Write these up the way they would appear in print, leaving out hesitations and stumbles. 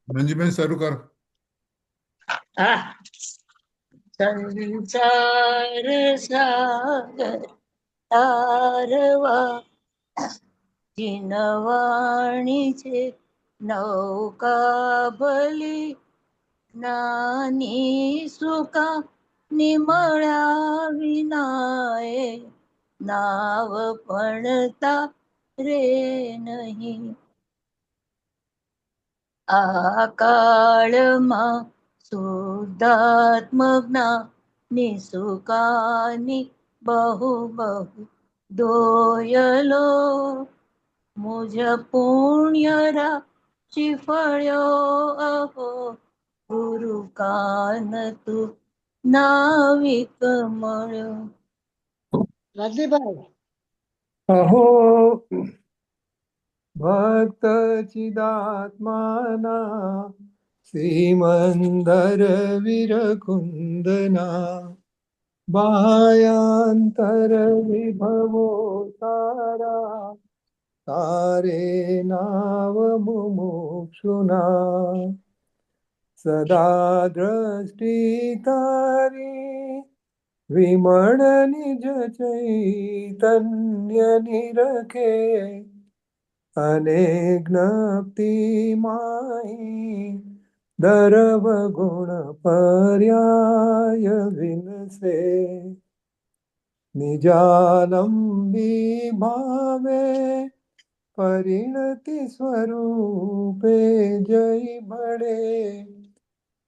મંજુબેન શરૂ કરો. હા. સંસાર સાગર તારવા જીનવાણી છે નૌકા ભલી નાની સુકા નિમળ્યા વિનાએ નાવ પણ રે નહીં. આ કાળમાં શુદ્ધાત્મજ્ઞા નિસુકાની બહુ બહુ દોયલો મુજ પુણ્ય રાશિ ફળ્યો અહો ગુરુ કાન તું નાવિક મળ્યો. રાજદીપભાઈ અહો ભક્ત ચિદાત્માના શ્રીમંદર વિરકુંદના બાહ્યાંતર વિભવો તારા તારે નાવ મુમુક્ષુના સદા દ્રષ્ટિ તારી વિમળ નિજ ચૈતન્ય નિરખે અને જ્ઞપ્તિ માહી દરવ ગુણ પર્યાય વિનસે નિજાલંબી ભાવે પરિણતિ સ્વરૂપે જય ભળે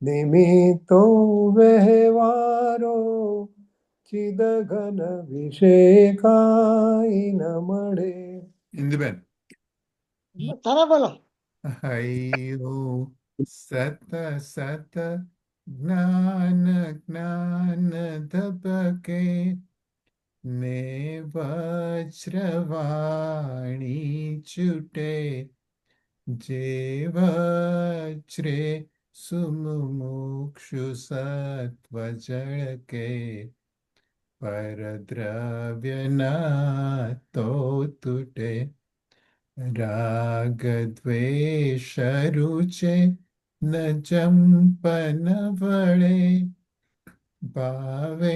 નિમિત્તો વ્યવહારો ચિદ ઘન વિશે કાંઈ ન મળે. ઇન્દુબેન. તમે બોલો. હૈયો સત સત જ્ઞાન જ્ઞાન ધબકે ને વજ્રવાણી છૂટે જે વજ્રે સુમુક્ષુ સત્વ જળકે પરદ્રવ્ય ના તો તૂટે રાગ દ્વેષ રૂચે ન જંપન વળે ભાવેન્દ્રિમાં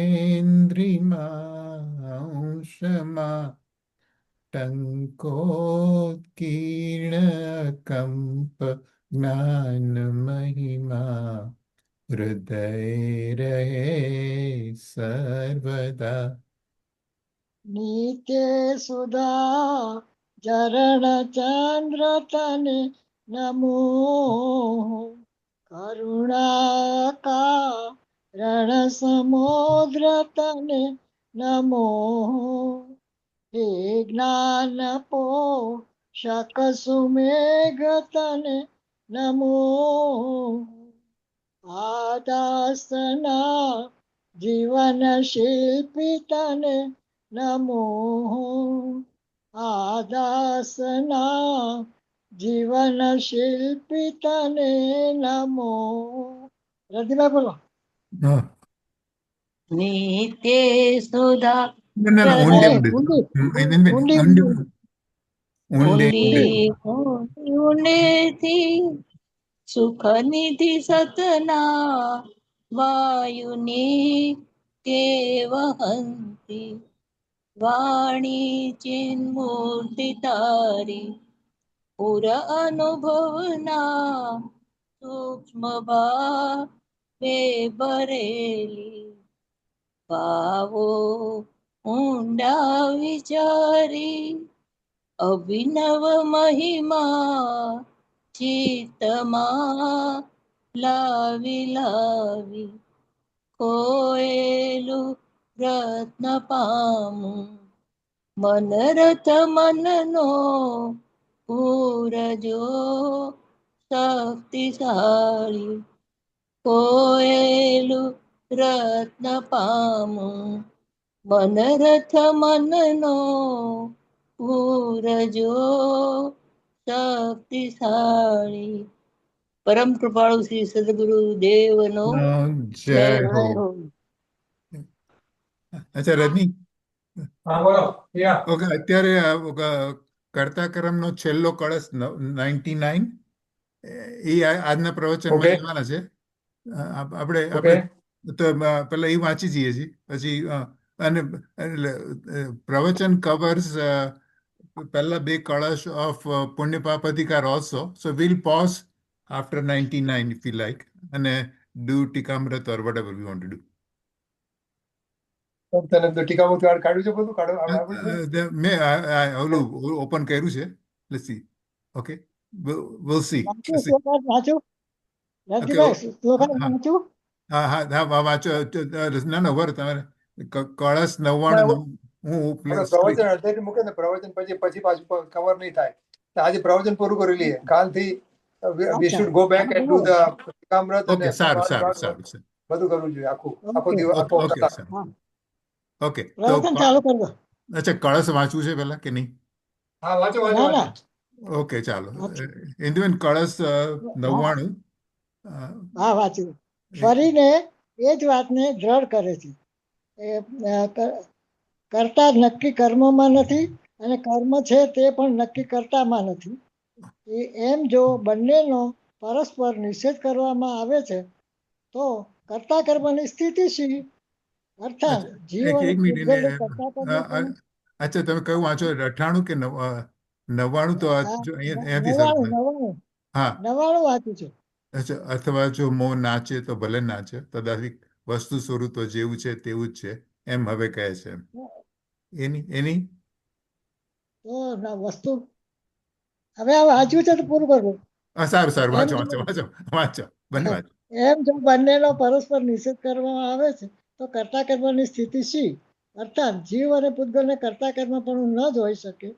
અંશમાં ટંકોત્કીર્ણ કંપ જ્ઞાન મહિમા હૃદય રહે સર્વદા. નીતે સુધા ચરણ ચંદ્ર તને નમો કરુણા રણ સમુદ્ર તને નમો હે જ્ઞાન પો શક સુમેઘ તને નમો આદાસના જીવન શિલ્પી તને નમો આદાસના જીવન શિલ્પી તને નમો. રતિભાઈ બોલો. હા. નિત્ય સુધા ના ના ઊંડે ઊંડે ઊંડી ઇન્દુબેન, ઊંડી ઊંડે ઊંડી ઊંડે ઊંડે. ઊંડી ઊંડેથી સુખ નિધિ સતના વાયુની કે વહંતી વાણી ચિન્મૂર્તિ તારી પુર અનુભવના સૂક્ષ્મ ભાવે ભરેલી ભાવો ઊંડા વિચારી અભિનવ મહિમા ચિત્તમાં લાવી લાવી કોયેલું રત્ન પામું મનરથ મનનો પૂરજો શક્તિશાળી કોયેલું રત્ન પામું મનરથ મનનો પૂરજો શક્તિશાળી. પરમ કૃપાળુ શ્રી સદગુરુ દેવનો જય હો. હો. અચ્છા રજની, હા બોલો. ઓકે અત્યારે કર્તા કર્મનો છેલ્લો કળશ 99. એ આજના પ્રવચનમાં Okay. લેવાના છે. આપણે Okay. તો પેલા એ વાંચી જઈએ છીએ પછી અને એટલે પ્રવચન કવર્સ પહેલા બે કળશ ઓફ પુણ્ય પાપ અધિકાર also. So will pause after 99 if you like અને do ટીકામૃત or whatever we want to do. તને તો ટીકામાં કાઢ્યું છે બધું આવડે છે? મેં ઓલું ઓપન કર્યું છે. Let's see. Okay. We'll see. વાંચ્યું શ્લોકાર્થ વાંચ્યું રતિભાઈ શ્લોકાર્થ હા વાંચ્યું હા હા વાંચો ના વર તમારે કળશ 99 હું આપણે પ્રવચન અડધેથી મૂકે ને પ્રવચન પછી પાછું કવર નહીં થાય. તો આજે પ્રવચન પૂરું કરી લઈએ. કાલથી we should go back and do the ટીકામૃત અને ઓકે સારું સંવાદ સારું સારું બધું કરવું જોઈએ આખો Okay. દિવસ આખો ઓકે કલાક. સારું ઓકે તો પ્રવચન ચાલુ કરી દો અચ્છા કળશ વાંચવું છે પેલા કે નહીં? હા વાંચો ના વાંચો ના ઓકે ચાલો વાંચો. ઇન્દુબેન કળશ 99 હા વાંચ્યું ફરીને એ જ વાતને દ્રઢ કરે છે એ કરતા નક્કી કર્મમાં નથી અને કર્મ છે તે પણ નક્કી કરતામાં નથી. એમ જો બંનેનો પરસ્પર નિષેધ કરવામાં આવે છે તો કર્તા કર્મની સ્થિતિ શી? અર્થાત જીવ અને એક મિનિટ પૂતગલને કર્તા કર્મ પણ અચ્છા તમે કયું વાંચો 98 કે 99? તો જો અહીંયાથી શરૂ થાય. નવાણું હા વાંચ્યું છે. અચ્છા અથવા જો મોં નાચે તો ભલે નાચે તદાથી વસ્તુ સ્વરૂપ તો જેવું છે તેવું જ છે એમ હવે કહે છે. એની તો વસ્તુ હવે આ વાંચ્યું છે તો પૂરું કરવું. સારું સારું એમ વાંચો વાંચો વાંચો વાંચો બંને વાંચો. એમ જો બંનેનો પરસ્પર નિષેધ કરવામાં આવે છે તો કર્તા કર્મની સ્થિતિ શી? અર્થાત જીવ અને પૂતગલને કર્તા કર્મ પણ ન જ હોઈ શકે.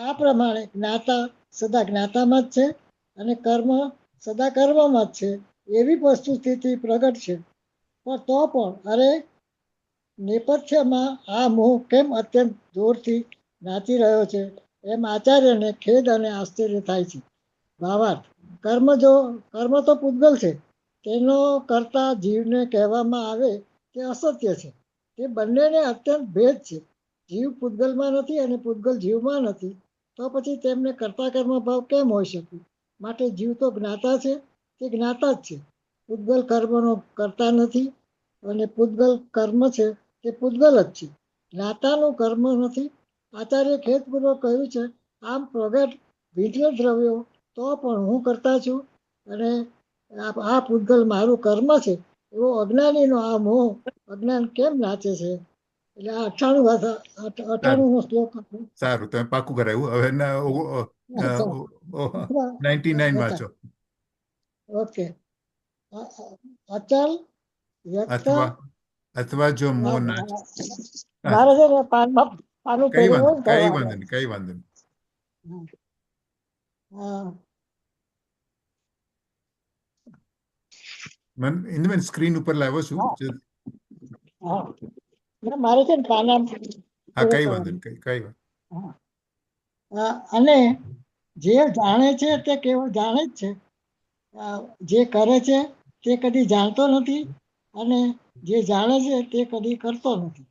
આ પ્રમાણે જ્ઞાતા સદા જ્ઞાતામાં જ છે અને કર્મ સદા કર્મમાં જ છે એવી વસ્તુ સ્થિતિ પ્રગટ છે. પણ તો પણ અરે નેપથ્યમાં આ મોહ કેમ અત્યંત જોરથી નાચી રહ્યો છે એમ આચાર્યને ખેદ અને આશ્ચર્ય થાય છે. ભાવાર્થ કર્મ તો પૂતગલ છે તેનો કરતા જીવને કહેવામાં આવે તે અસત્ય છે. તે બંનેને અત્યંત ભેદ છે. જીવ પૂતગલમાં નથી અને પૂતગલ જીવમાં નથી તો પછી તેમને કર્તા કર્મ ભાવ કેમ હોઈ શકે? માટે જીવ તો જ્ઞાતા છે તે જ્ઞાતા જ છે. પૂતગલ કર્મનો કરતા નથી અને પૂતગલ કર્મ છે તે પૂતગલ જ છે. જ્ઞાતાનું કર્મ નથી. આચાર્ય ખેદપૂર્વક કહ્યું છે આમ પ્રગટ વિદ્ય દ્રવ્યો તો પણ હું કરતા છું અને આ પૂતગલ મારું કર્મ છે એવો અજ્ઞાનીનો આ મોહ અજ્ઞાન કેમ નાચે છે? એટલે આ 98 નો શ્લોક હતો. સારું તમે પાકું કરાવ્યું હવે 99 વાંચો. ઓકે અચલ વ્યક્ત અથવા જો મોં નાચ મારે છે ને પાનું કઈ ફેરવવું વાંધો નહીં કઈ વાંધો નહીં. ઇન્દુબેન સ્ક્રીન ઉપર લાવ્યો છું. મારે છે ને પાના હા કઈ વાંધો નહીં કઈ વાંધો. અને જે જાણે છે તે કેવળ જાણે જ છે. જે કરે છે તે કદી જાણતો નથી અને જે જાણે છે તે કદી કરતો નથી.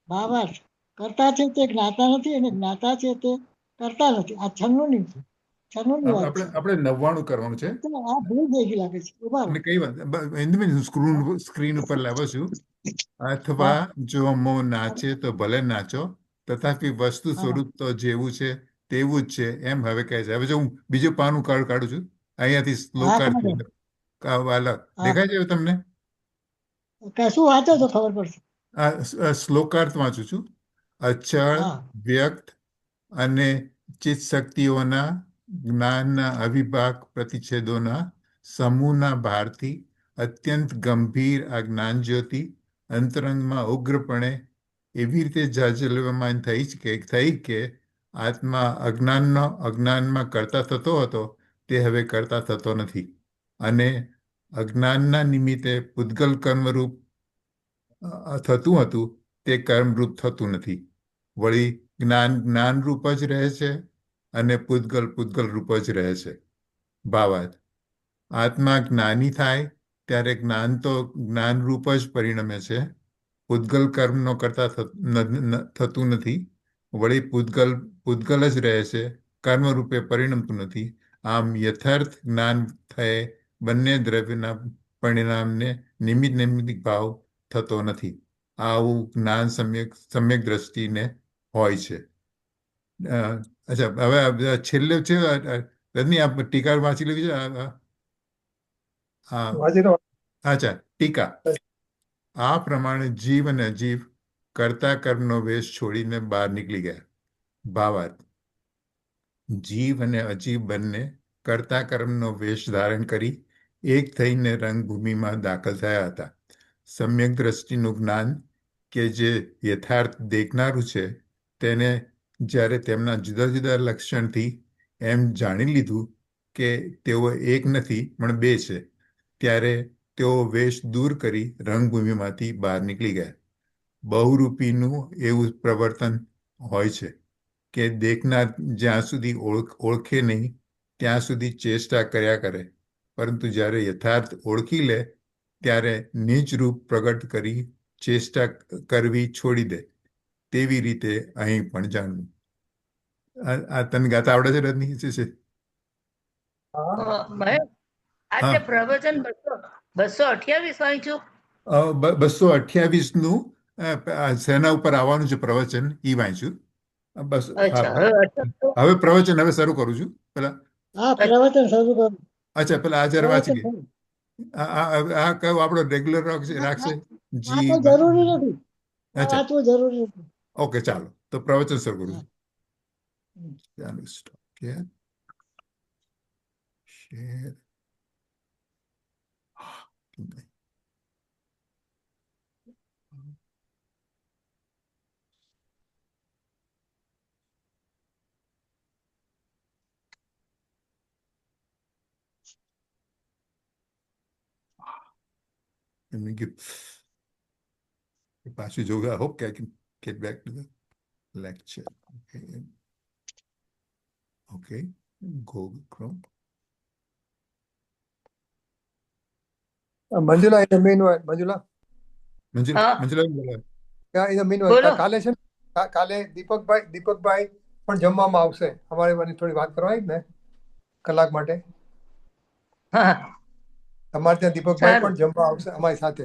ભાવાર્થ કરતા છે તે જ્ઞાતા નથી અને જ્ઞાતા છે તે કરતા નથી. આ 96ની વાત છે. આપણે 99 કરવાનું છે. આ ભૂલ થઈ ગઈ લાગે છે. અને કઈ વાત ઇન્દુબેન સ્ક્રીન ઉપર લાવ્યો છું. અથવા જો મોં નાચે તો ભલે નાચો તથાપિ વસ્તુ સ્વરૂપ તો જેવું છે તેવું જ છે એમ હવે કહે છે. હવે જો હું બીજું પાનું કાઢું છું અહીંયાથી શ્લોકાર્થ દેખાય છે તમને? શું વાંચો તો ખબર પડશે. શ્લોકાર્થ વાંચું છું. અચળ વ્યક્ત અને ચિત્ત શક્તિઓના જ્ઞાનના અવિભાગ પ્રતિછેદોના સમૂહના ભારથી અત્યંત ગંભીર આ જ્ઞાન જ્યોતિ અંતરંગમાં ઉગ્રપણે એવી રીતે જાજલવમાન થઈ કે આત્મા અજ્ઞાનમાં કરતા થતો હતો તે હવે કરતા થતો નથી અને અજ્ઞાનના નિમિત્તે પૂતગલ કર્મરૂપ થતું હતું તે કર્મરૂપ થતું નથી. વળી જ્ઞાનરૂપ જ રહે છે અને પૂતગલ રૂપ જ રહે છે. ભાવાર્થ આત્મા જ્ઞાની થાય ત્યારે જ્ઞાન તો જ્ઞાનરૂપ જ પરિણમે છે. પૂતગલ કર્મનો કરતા થતું નથી. વળી પૂતગલ જ રહે છે કર્મરૂપે પરિણમતું નથી આમ યથાર્થ જ્ઞાન થયે બંને દ્રવ્યના પરિણામને નિમિત્ત નૈમિત્તિક ભાવ થતો નથી. આવું જ્ઞાન સમ્યક દ્રષ્ટિને હોય છે. અચ્છા, હવે છેલ્લે છે રજની, આપ ટીકા વાંચી લેવી છે. વાંચી લો. અચ્છા, ટીકા. આ પ્રમાણે જીવ અને અજીવ કર્તા કર્મનો વેશ છોડીને બહાર નીકળી ગયા. ભાવાર્થ: જીવ અને અજીવ બંને કર્તા કર્મનો વેશ ધારણ કરી એક થઈને રંગભૂમિમાં દાખલ થયા હતા. સમ્યક દ્રષ્ટિનું જ્ઞાન કે જે યથાર્થ દેખનારું છે તેને જ્યારે તેમના જુદા જુદા લક્ષણથી એમ જાણી લીધું કે તેઓ એક નથી પણ બે છે, ત્યારે તેઓ વેશ દૂર કરી રંગભૂમિમાંથી બહાર નીકળી ગયા. બહુરૂપીનું એવું પ્રવર્તન હોય છે કે દેખનાર જ્યાં સુધી ઓળખે નહીં ત્યાં સુધી ચેષ્ટા કર્યા કરે, પરંતુ જ્યારે યથાર્થ ઓળખી લે ત્યારે નિજ રૂપ પ્રગટ કરી ચેષ્ટા કરવી છોડી દે. તેવી રીતે અહીં પણ જાણવું. આ તને ગાતા આવડે છે રજની? છે? આજે પ્રવચન 228 વાંચ્યું. 228 શેના ઉપર આવવાનું છે પ્રવચન એ વાંચ્યું. બસ. હવે પ્રવચન હવે શરૂ કરું છું. પ્રવચન શરૂ કરું. અચ્છા, પેલા આચાર્ય વાંચી લે. આ કયો આપણો રેગ્યુલર રાખશે? જી, જરૂરી નથી. વાંચવું જરૂરી નથી. ઓકે, ચાલો તો પ્રવચન શરૂ કરું છું. Share. Let me pass you. I hope I can get back to the lecture. Okay. Google Chrome. Manjula, in the meanwhile, Manjula. Yeah, in the meanwhile, કાલે છે ને, કાલે દીપકભાઈ પણ જમવામાં આવશે. અમારે મને થોડી વાત કરવાની ને કલાક માટે. તમારે ત્યાં દીપકભાઈ પણ જમવા આવશે અમારી સાથે.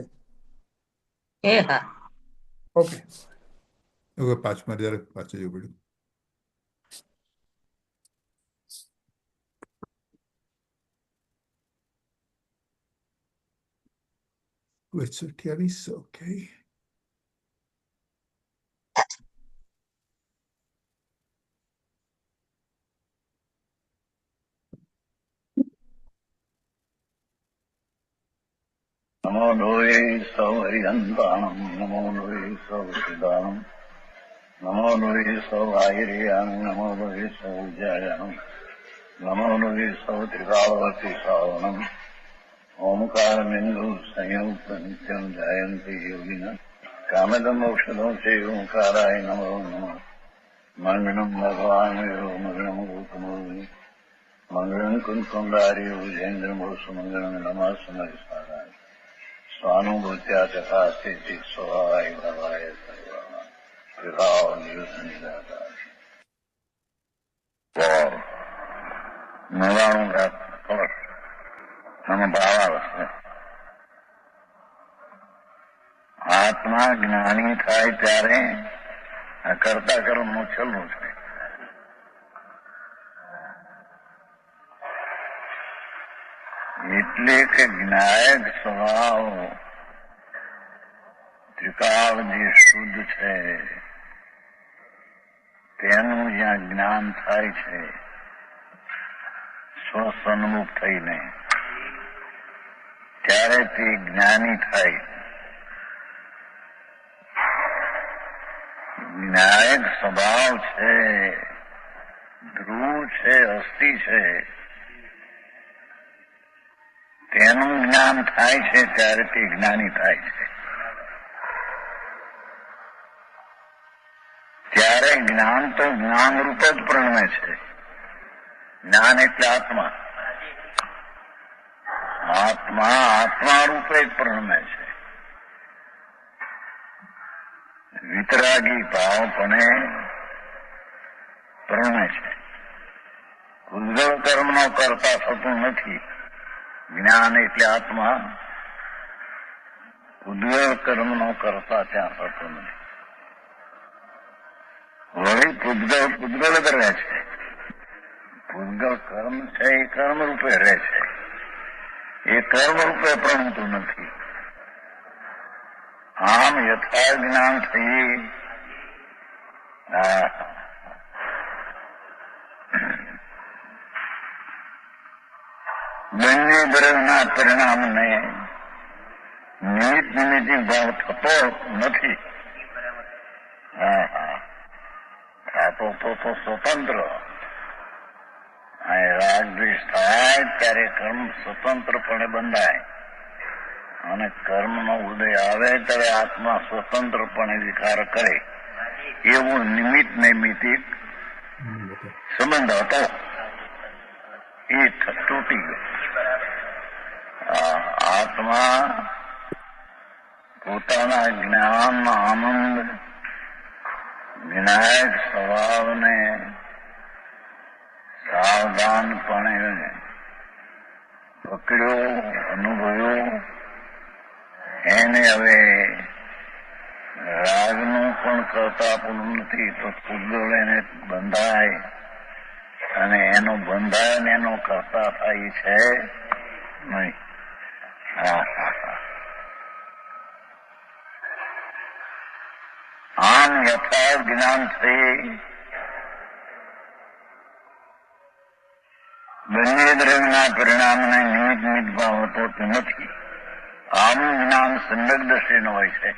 ઓકે. પાછું જવું પડ્યું. Let's see. Okay. नमो लोये सौहरिहन्ताणं नमो लोये सौहृदानं नमो लोये सौभागिर्यां नमो लोये सौज्यायां नमो लोये सौत्रिकावती सावनं ओंकारमिन्दु संयुक्त नित्यं जायन्ति योगिनः कामदमोक्षदं चैवंकाराय नमो नमः मङ्गलं भगवान् मङ्गलं गौतमोऽग्नि मङ्गलं कुन्कुण्डारि भुजेन्द्रमोसुमङ्गलं नमः समयसाराय स्वानुभूत्या तथा स्थिति स्वभावाय भवाय सर्वाः विभाव नियुद्धनिदाता ನಮ್ಮ ભાવાવસ્થા આત્મા જ્ઞાની થાય ત્યારે આ કરતા કર્મનું છેલ્લું છે. એટલે કે જ્ઞાયક સ્વભાવ ત્રિકાળ જે શુદ્ધ છે તેનું જ્યાં જ્ઞાન થાય છે સ્વસન્મુખ થઈને ત્યારે તે જ્ઞાની થાય. જ્ઞાયક સ્વભાવ છે, ધ્રુવ છે, અસ્થિ છે, તેનું જ્ઞાન થાય છે ત્યારે તે જ્ઞાની થાય છે. ત્યારે જ્ઞાન તો જ્ઞાન રૂપ જ પ્રણમે છે. જ્ઞાન એટલે આત્મા. આત્મા આત્મા રૂપે જ પ્રણમે છે. વિતરાગી ભાવપણે પ્રણમે છે. પૂતગળ કર્મનો કરતા થતું નથી. જ્ઞાન એટલે આત્મા પૂતગળ કર્મનો કરતા ત્યાં થતો નથી. વળી પૂતગળ જ રહે છે. પૂતગળ કર્મ છે એ કર્મ રૂપે રહે છે. એ કર્મ રૂપે પ્રણતું નથી. આમ યથા જ્ઞાન થઈ બંને દ્રવ્યના પરિણામને નિમિત્તિક ભાવ થતો નથી. થતો તો સ્વતંત્ર. રાગ દ્વેષ થાય ત્યારે કર્મ સ્વતંત્રપણે બંધાય અને કર્મનો ઉદય આવે ત્યારે આત્મા સ્વતંત્રપણે વિકાર કરે. એવો નૈમિત્તિક સંબંધ હતો એ તૂટી ગયો. આત્મા પોતાના જ્ઞાનના આનંદ વિનાયક સ્વભાવને સાવધાનપણે પકડ્યો, અનુભવ્યો. એને હવે રાગનું પણ કરતા પણ નથી તો પૂતગળ એને બંધાય અને એનો બંધાય ને એનો કરતા થાય છે નહીં. આમ યથાર્થ જ્ઞાન છે બંને દ્રવ્યના પરિણામને નિમિત્ત ભાવ હોતો નથી. આનું જ્ઞાન સમ્યક દ્રષ્ટિનું હોય છે.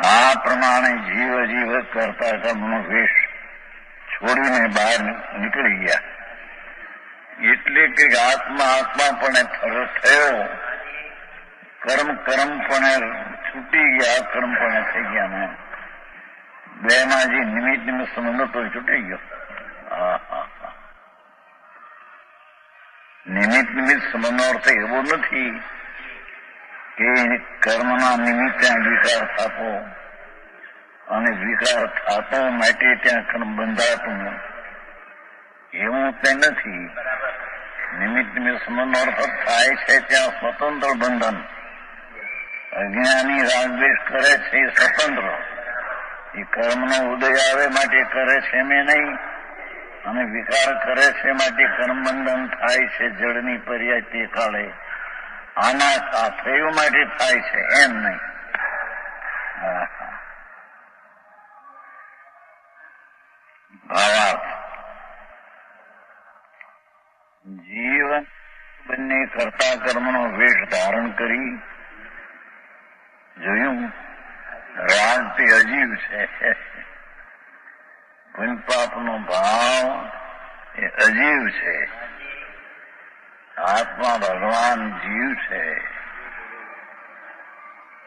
આ પ્રમાણે જીવ કરતા કર્મનો વેશ છોડીને બહાર નીકળી ગયા. એટલે કે આત્મા પણ થયો, કર્મ પણ છૂટી ગયા, કર્મ પણ થઈ ગયા ને બે માં જે નિમિત્ત સંબંધ તો છૂટી ગયો. નિમિત્ત સંબંધનો અર્થ એવો નથી કે કર્મના નિમિત્તે વિકાર થતો અને વિકાર થતો માટે ત્યાં કર્મ બંધાતું એવું તે નથી. નિમિત્ત સંબંધનો અર્થ થાય છે ત્યાં સ્વતંત્ર બંધન. અજ્ઞાની રાગદ્વેષ કરે છે એ સ્વતંત્ર. એ કર્મનો ઉદય આવે માટે કરે છે એમ નહીં, અને વિકાર કરે છે માટે કર્મ બંધન થાય છે જળની પર્યાય તે કાળે. આના સાથે માટે થાય છે એમ નહીં. ભાવાર્થ જીવન બંને કરતા કર્મનો વેશ ધારણ કરી જોયું. રાગ તે અજીવ છે, પુણ્યપાપનો ભાવ એ અજીવ છે. આત્મા ભગવાન જીવ છે.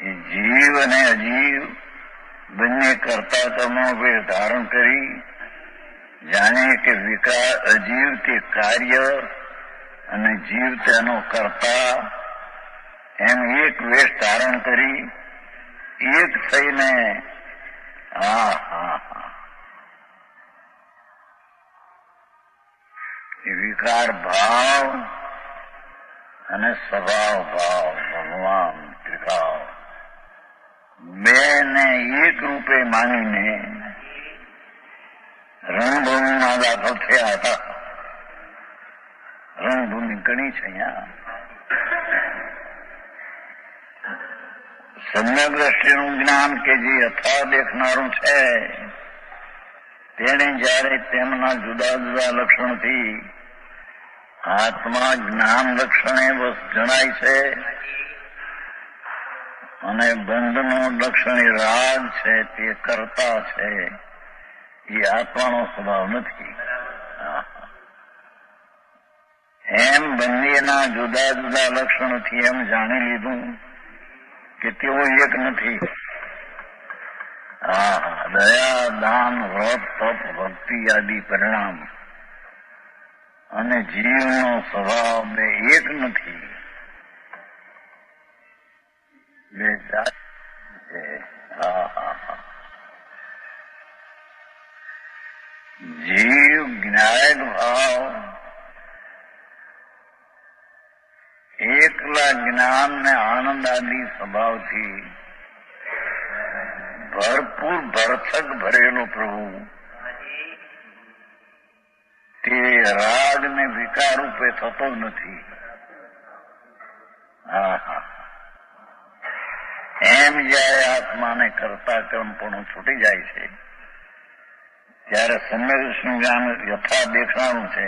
એ જીવ અને અજીવ બંને કરતા કર્મનો વેશ ધારણ કરી જાણીએ કે વિકાર અજીવ તે કાર્ય અને જીવ તેનો કરતા એમ એક વેશ ધારણ કરી એક થઈને વિકાર ભાવ અને સ્વભાવ ભાવ ભગવાન ત્રિભાવ બે ને એક રૂપે માનીને રણભૂમિમાં દાખલ થયા હતા. રણભૂમિ ઘણી છે અહીંયા. સમ્યક દ્રષ્ટિનું જ્ઞાન કે જે યથા દેખનારું છે તેને જયારે તેમના જુદા જુદા લક્ષણથી આત્મા જ્ઞાન લક્ષણે જણાય છે અને બંધનું લક્ષણ રાગ છે તે કરતા છે. એ આત્માનો સ્વભાવ નથી. એમ બંનેના જુદા જુદા લક્ષણોથી એમ જાણી લીધું કે તેઓ એક નથી. દયા, દાન, વ્રત, તપ, ભક્તિ આદિ પરિણામ અને જીવનો સ્વભાવ બે એક નથી. બે જાત છે. હા હા હા. જીવ જ્ઞાયક ભાવ એકલા જ્ઞાન ને આનંદ આદિ સ્વભાવથી ભરપૂર ભરથક ભરેલો પ્રભુ તે રાગ ને વિકાર રૂપે થતો નથી. એમ જયારે આત્માને કરતા કર્મ પણ છૂટી જાય છે ત્યારે સમ્યક સંજ્ઞાન યથા દેખાણું છે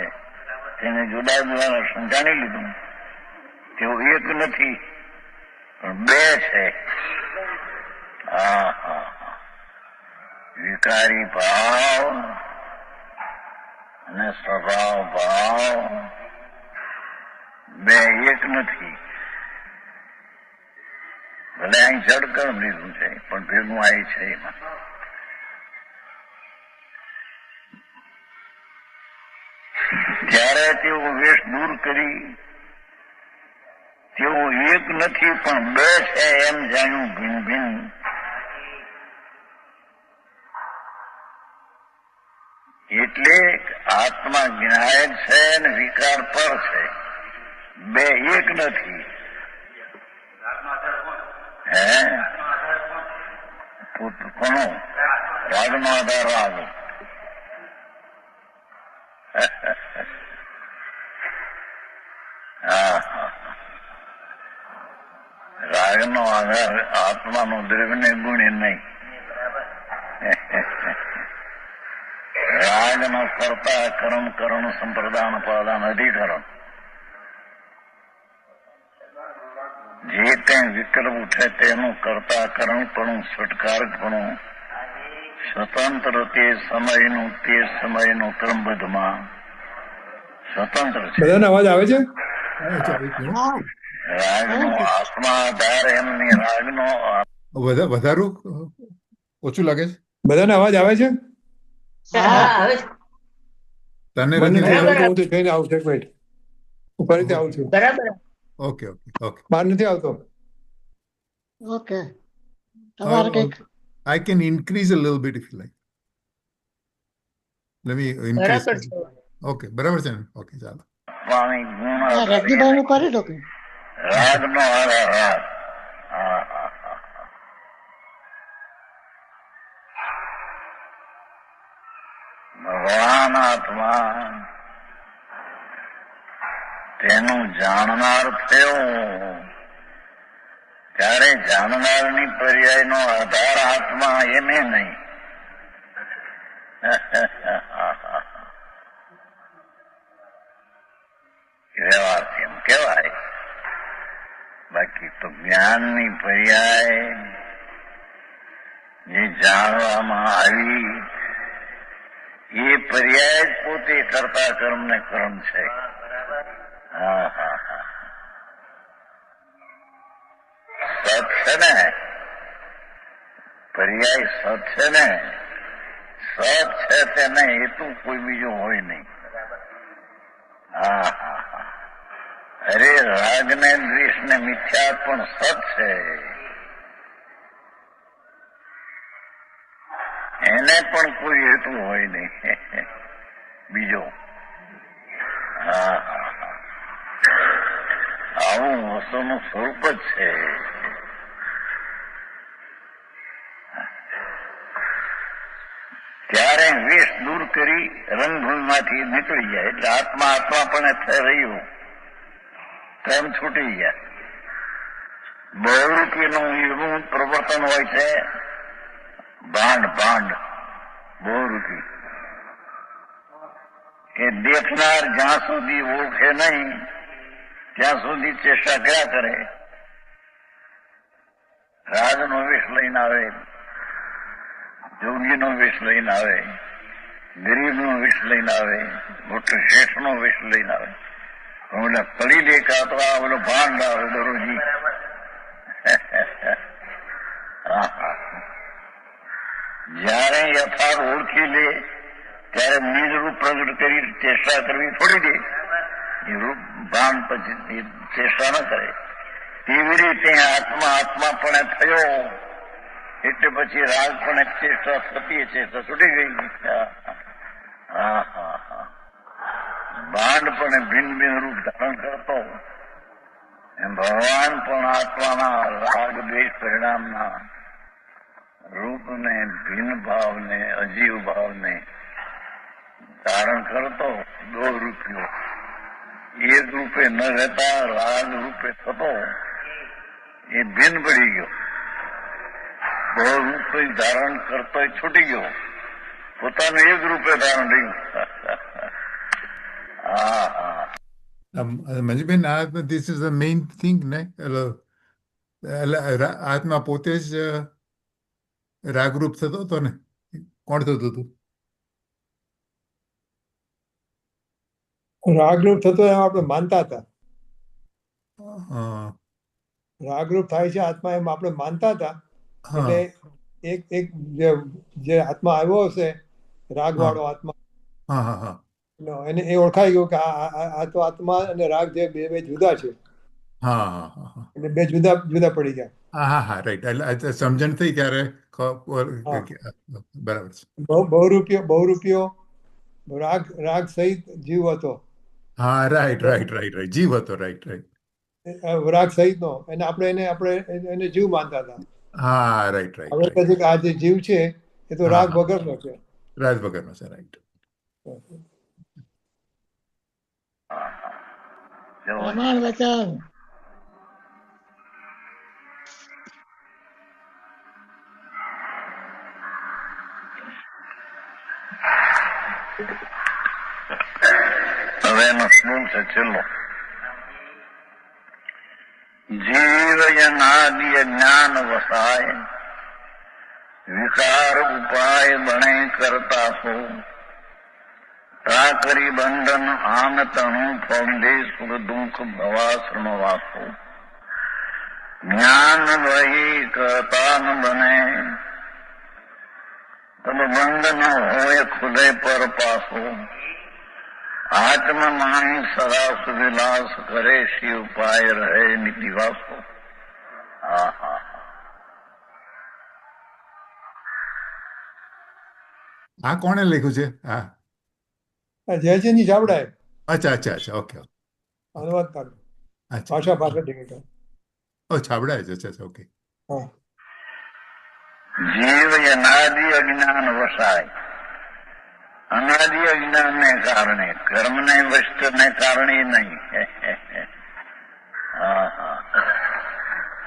તેને જુદા જુદા સમજાણી લીધું. તેઓ એક નથી પણ બે છે. વિકારી ભાવ અને સ્વભાવ ભાવ બે એક નથી. ભલે અહીં જડ કર્મ લીધું છે પણ ભેગું આવી છે એમાં. ત્યારે તેઓ વેશ દૂર કરી તેઓ એક નથી પણ બે છે એમ જાણ્યું ભિન્ન ભિન્ન. એટલે આત્મા જ્ઞાયક છે અને વિકાર પર છે. બે એક નથી. કોનો રાગનો આધાર રાગ. રાગનો આધાર આત્માનો દ્રવ્યને ગુણ નહીં. રાગનો કરતા કર્મ કરણ સંપ્રદાન પાદાન અધિકરણ. જે કંઈ વિકલ્પ ઉઠે તેનું કરતા કરણપણું સટકારકપણું સ્વતંત્ર તે સમયનું ક્રમબદ્ધમાં સ્વતંત્ર છે. બધાને અવાજ આવે છે? રાગનો આત્મા આધાર એમની રાગનો વધારું ઓછું લાગે છે? બધાને અવાજ આવે છે? હવે તને મને નથી નથી બરાબર. આવતો. હું તો જઈને આવું છું. એક મિનિટ, હું ફરીથી આવું છું. બરાબર. Okay okay okay. બહાર નથી આવતો. ઓકે તમારે કંઈક I can increase a little bit if you like. Let me increase. બરાબર છે. Okay, બરાબર છે ને? Okay, ચાલો. સ્વામી ગુણ રજનીભાઈ નું કરી દો કે રાગનો આધાર રાગ. ભગવાન આત્મા તેનું જાણનાર થયો ત્યારે જાણનારની પર્યાયનો આધાર આત્મા એને નહીં. વ્યવહારથી એમ કહેવાય. બાકી તો જ્ઞાનની પર્યાય જે જાણવામાં આવી એ પર્યાય જ પોતે કરતા કર્મ ને કર્મ છે. સત છે ને પર્યાય સત છે ને. સત છે તેને હેતુ કોઈ બીજો હોય નહીં. અરે રાગ ને દ્વેષ ને મિથ્યા પણ સત છે. એને પણ કોઈ હેતુ હોય નહીં બીજો. આવું વસ્તુનું સ્વરૂપ જ છે. ત્યારે વેશ દૂર કરી રંગભૂમિમાંથી નીકળી જાય એટલે આત્મા પણ રહ્યું તેમ છૂટી ગયા. બહુરૂપીનું એવું પ્રવર્તન હોય છે. ભાંડ બહુરૂપી કે દેખનાર જ્યાં સુધી ઓળખે નહીં ત્યાં સુધી ચેષ્ટા કર્યા કરે. રાજનો વેશ લઈને આવે, જોગીનો વેશ લઈને આવે, ગરીબનો વેશ લઈને આવે, મોટો શેઠનો વેશ લઈને આવે. ઓલા પડી દેખાતો ઓલો ભાંડ આવે દરોજી. જયારે યથાર્થ ઓળખી લે ત્યારે નિજ રૂપ પ્રગટ કરી ચેષ્ટા કરવી છોડી દે. એ રૂપ ભાન પછી ચેષ્ટા ન કરે. એવી રીતે આત્મા આત્માપણે થયો એટલે પછી રાગ પણ એક ચેષ્ટા થતી ચેષ્ટા છૂટી ગઈ. ભાંડ પણ ભિન્ન ભિન્ન રૂપ ધારણ કરતો એમ ભગવાન પણ આત્માના રાગ દ્વેષ પરિણામના રૂપને ભિન્ન ભાવને અજીવ ભાવને ધારણ કરતો. 2 રૂપિયો એક રૂપે ન રહેતા રાગ રૂપે થતો એ ભિન્ન પડી ગયો. 2 રૂપે ધારણ કરતો છૂટી ગયો, પોતાનું એક રૂપે ધારણ રહ્યું. મંજુબેન, આ this is the main thing ને. એટલે આત્મા પોતે જ રાગરૂપ થતો હતો ને? કોણ થતું હતું? રાગરૂપ થતો એમ આપણે માનતા હતા. હા, રાગરૂપ થાય છે આત્મા એમ આપણે માનતા હતા. હા, એટલે એક એક જે આત્મા આવ્યો હશે, રાગ વાળો આત્મા, હા, હા, હા, એને એ ઓળખાઈ ગયું કે આ તો આત્મા અને રાગ જે બે જુદા છે. હા, હા, હા, એટલે બે જુદા જુદા પડી ગયા. હા, હા, હા, રાઈટ. એટલે સમજણ થઈ ત્યારે બરાબર છે. બહુરૂપિયો રાગ સહિત જીવ હતો. હા, રાઈટ, રાઈટ, રાઈટ, રાઈટ. જીવ હતો. Right, right. રાગ સહિત નો આપણે એને જીવ માનતા હતા. હા, રાઈટ, રાઈટ, હવે રાઈટ. કહે છે કે આ જે જીવ છે એ તો હા, રાગ હા, વગરનો છે. રાજ વગરનો છે. રાઈટ. પ્રમાણ વચન. હવે એનો શ્લોક છે છેલ્લો. જીવ યનાદિય જ્ઞાન વસાય, વિકાર ઉપાય બણે કરતા હો, તા કરી બંધન આન તણું ફોંદે સુખ દુઃખ ભવાશ્રમ વાસો, જ્ઞાન વહી કરતા ન બને, તબ બંધ ન હોય ખુદે પર પાસો, આત્મમાની સદા સુવિલાસ કરે શિવ ઉપાય રહે નિતિવાસો. આ કોણે લખ્યું છે? હા, જયચંદજી ચાવડાએ અચ્છા, અચ્છા, અચ્છા. ઓકે, અનુવાદકાર, અચ્છા. ભાષા ડિરેક્ટર. છાબડાય છે. અચ્છા, ઓકે. હા. જીવ અનાદિ અજ્ઞાન વસાય. અનાદિ અજ્ઞાનને કારણે, કર્મને વસ્તુને કારણે નહીં.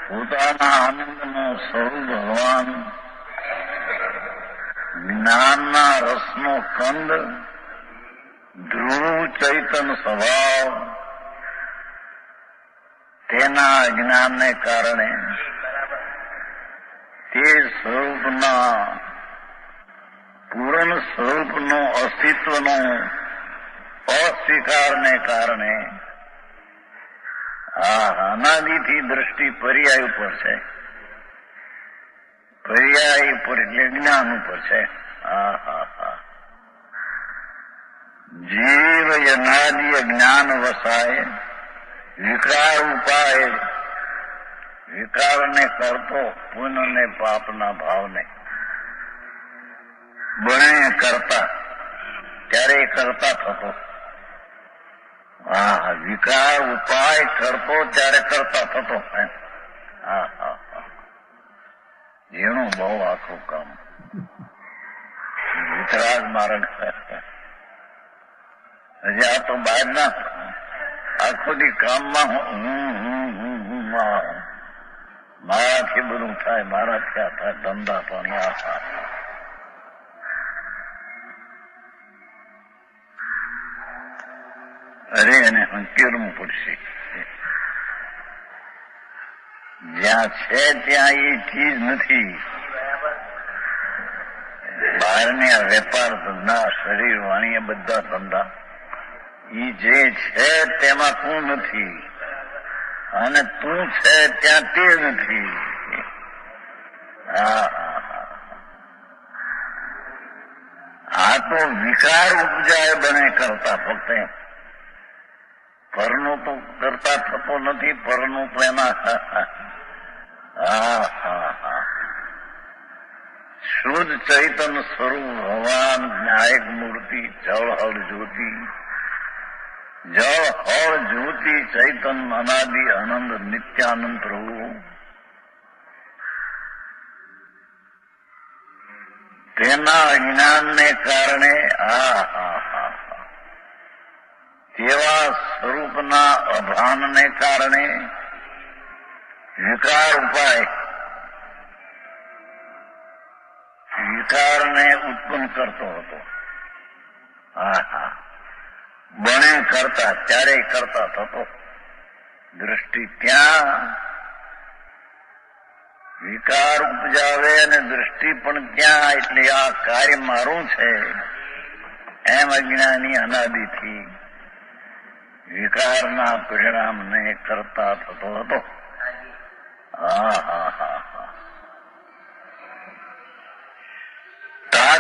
પોતાના આનંદનો સ્વરૂપ ભગવાન, જ્ઞાનના રસનો કંદ, ધ્રુવ ચૈતન સ્વભાવ, તેના અજ્ઞાનને કારણે તે સ્વરૂપના પૂર્ણ સ્વરૂપનો અસ્તિત્વનો અસ્વીકારને કારણે અનાદિથી દ્રષ્ટિ પર્યાય ઉપર છે. પર્યાય ઉપર એટલે જ્ઞાન ઉપર છે. જીવ અનાદિ જ્ઞાન વસાય, વિકાર ઉપાય, વિકારને કરતો પુણ્ય ને પાપના ભાવને બણે કરતા, ત્યારે કરતા થતો. વિકાર ઉપાય કરતો ત્યારે કરતા થતો. એનું બહુ આખું કામ વિતરાગ મારણ. હજી આ તો બહાર ના આખો દી કામમાં મારાથી બધું થાય, મારાથી આ થાય, ધંધા પણ અરે એને હંકેરવું પડશે. જ્યાં છે ત્યાં એ ચીજ નથી. બહારની આ વેપાર ધંધા, શરીર વાણી, બધા ધંધા, એ જે છે તેમાં તું નથી, અને તું છે ત્યાં તે નથી. આ તો વિકાર ઉપજાય બને કરતા ફક્ત પરનું તો કરતા થતો નથી, પરનું તો એના શુદ્ધ ચૈતન્ય સ્વરૂપ ભગવાન ન્યાયક મૂર્તિ જળ હળ જ્યોતિ, જળ હળ જ્યોતિ ચૈતન્ય અનાદિ આનંદ નિત્યાનંદ પ્રભુ તેના જ્ઞાનને કારણે તેવા સ્વરૂપના અભાનને કારણે વિકાર ઉપાય વિકારને ઉત્પન્ન કરતો હતો. બને કરતા ત્યારે કરતા થતો. દૃષ્ટિ ત્યાં વિકાર ઉપજાવે અને દૃષ્ટિ પણ ત્યાં, એટલે આ કાર્ય મારું છે એમ અજ્ઞાની અનાદિથી વિકારના પરિણામને કરતા થતો હતો.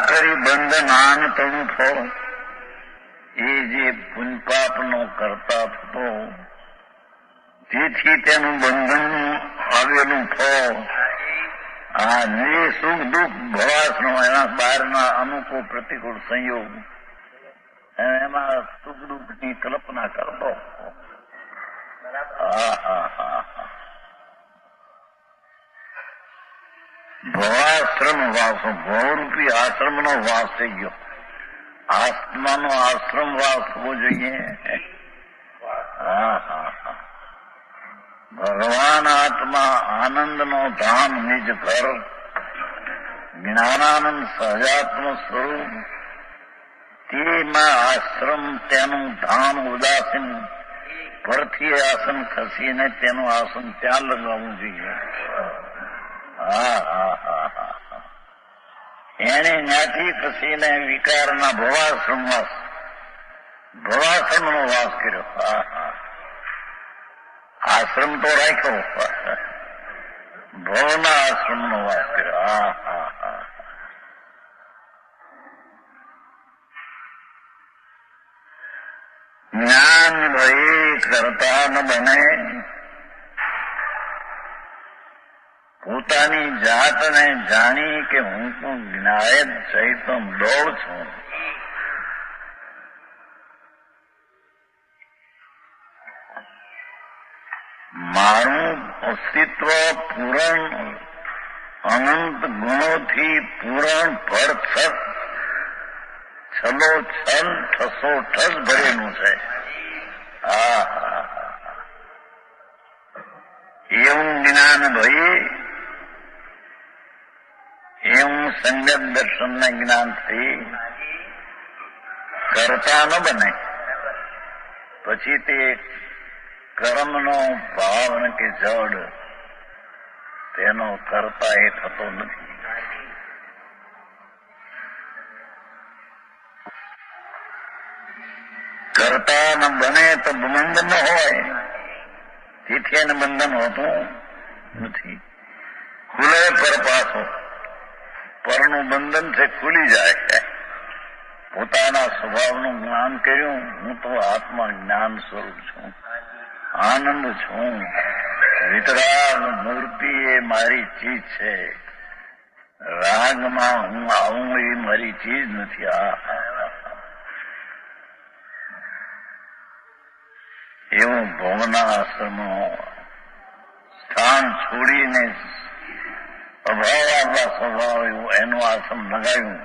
કરી બંધનાન તમ ફળ, એ જે પુણ્યપાપનો કરતા થતો તેથી તેનું બંધન આવેલું ફળ, જે સુખ દુઃખ ભવાસનો એના બહારના અનુકૂળ પ્રતિકૂળ સંયોગ, એમાં સુખ દુઃખની કલ્પના કરતો. ભવાશ્રમ વાસો, ભવરૂપી આશ્રમનો વાસ થઈ ગયો. આત્માનો આશ્રમ વાસ થવો જોઈએ. ભગવાન આત્મા આનંદનો ધામ નિજ ઘર, જ્ઞાનાનંદ સહજાત્મ સ્વરૂપ, તેમાં આશ્રમ તેનું ધામ ઉદાસીન, પરથી આસન ખસીને તેનું આસન ત્યાં લગાવવું જોઈએ. એને જ્ઞાથી ખસીને વિકારના ભવાશ્રમનો વાસ કર્યો. આશ્રમ તો રાખ્યો, ભવના આશ્રમનો વાસ કર્યો. જ્ઞાન ભય કરતા ન બને, પોતાની જાતને જાણી કે હું તો જ્ઞાયક ચૈતન દોડ છું. મારું અસ્તિત્વ પૂરણ અનંત ગુણોથી પૂરણ ભર છલો છલ ઠસો ઠસ ભરેલું છે. એવું જ્ઞાન ભય, એવું સંગત દર્શનના જ્ઞાનથી કરતા ન બને. પછી તે કર્મનો ભાવ કે જડ તેનો કરતા એ થતો નથી. કરતા ન બને તો બંધન હોય, તેથી એને બંધન હોતું નથી. ખુલે પર પાછો, પરનું બંધન છે ખુલી જાય. પોતાના સ્વભાવનું જ્ઞાન કર્યું, હું તો આત્મા જ્ઞાન સ્વરૂપ છું, આનંદ છું, વિતરાગ મૂર્તિ એ મારી ચીજ છે, રાગમાં હું આવું એ મારી ચીજ નથી. એવું ભવના આશ્રમનું સ્થાન છોડીને અભાવ આપણા સ્વભાવ એવું એનું આશ્રમ લગાવ્યું.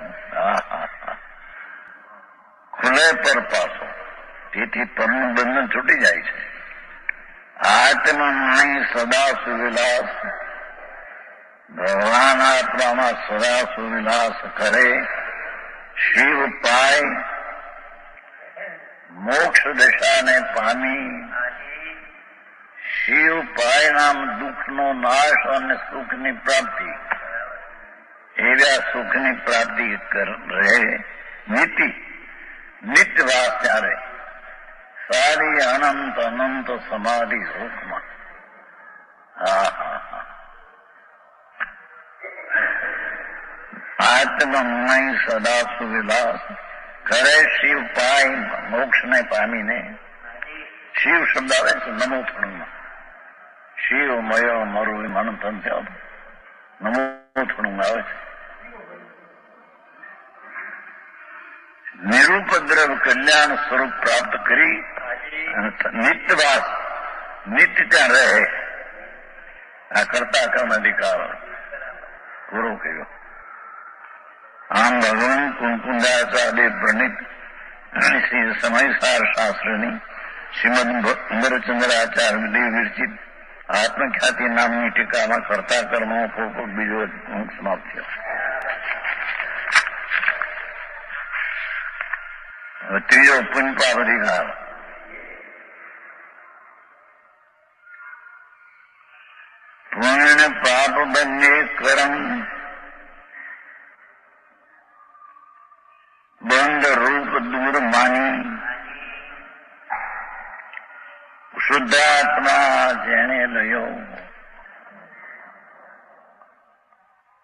ખુલે પર પાછો, તેથી પરનું બંધન છૂટી જાય છે. આત્મા સદા સુવિલાસ, ભગવાન આત્મામાં સદા સુવિલાસ કરે. શિવ પાય મોક્ષ દશાને પામી, શિવ પાય નામ દુઃખનો નાશ અને સુખની પ્રાપ્તિ. એવા સુખની પ્રાપ્તિ રહે નિત્ય વાસ ત્યારે સારી અનંત અનંત સમાધિ સુખમાં. આત્મમય સદા સુવિલાસ કરે. શિવ પાય મોક્ષને પામીને શિવ શબ્દ આવે છે નમો થોડુંમાં. શિવ મય મારું એ માનવ તન ત્યાં નમો થોડુંમાં આવે છે. નિરુપદ્રવ કલ્યાણ સ્વરૂપ પ્રાપ્ત કરી નિત્યવાસ નિત્ય ત્યાં રહે. આ કરતા કર્મ અધિકાર પૂરો કર્યો. આમ ભગવાન કુંકુંદાચાર્ય પ્રણીત શ્રી સમયસાર શાસ્ત્રની શ્રીમદ ઇન્દ્રચંદ્રાચાર્ય દેવ વિરચિત આત્મખ્યાતિ નામની ટીકામાં કરતા કર્મો પૂર્વક બીજો અંક સમાપ્ત થયો. ત્રીજો પુનપાપ અધિકાર. પુણ્ય પાપ બંને કર્મ બંધ રૂપ દૂર માની શુદ્ધાત્મા જેણે લયો.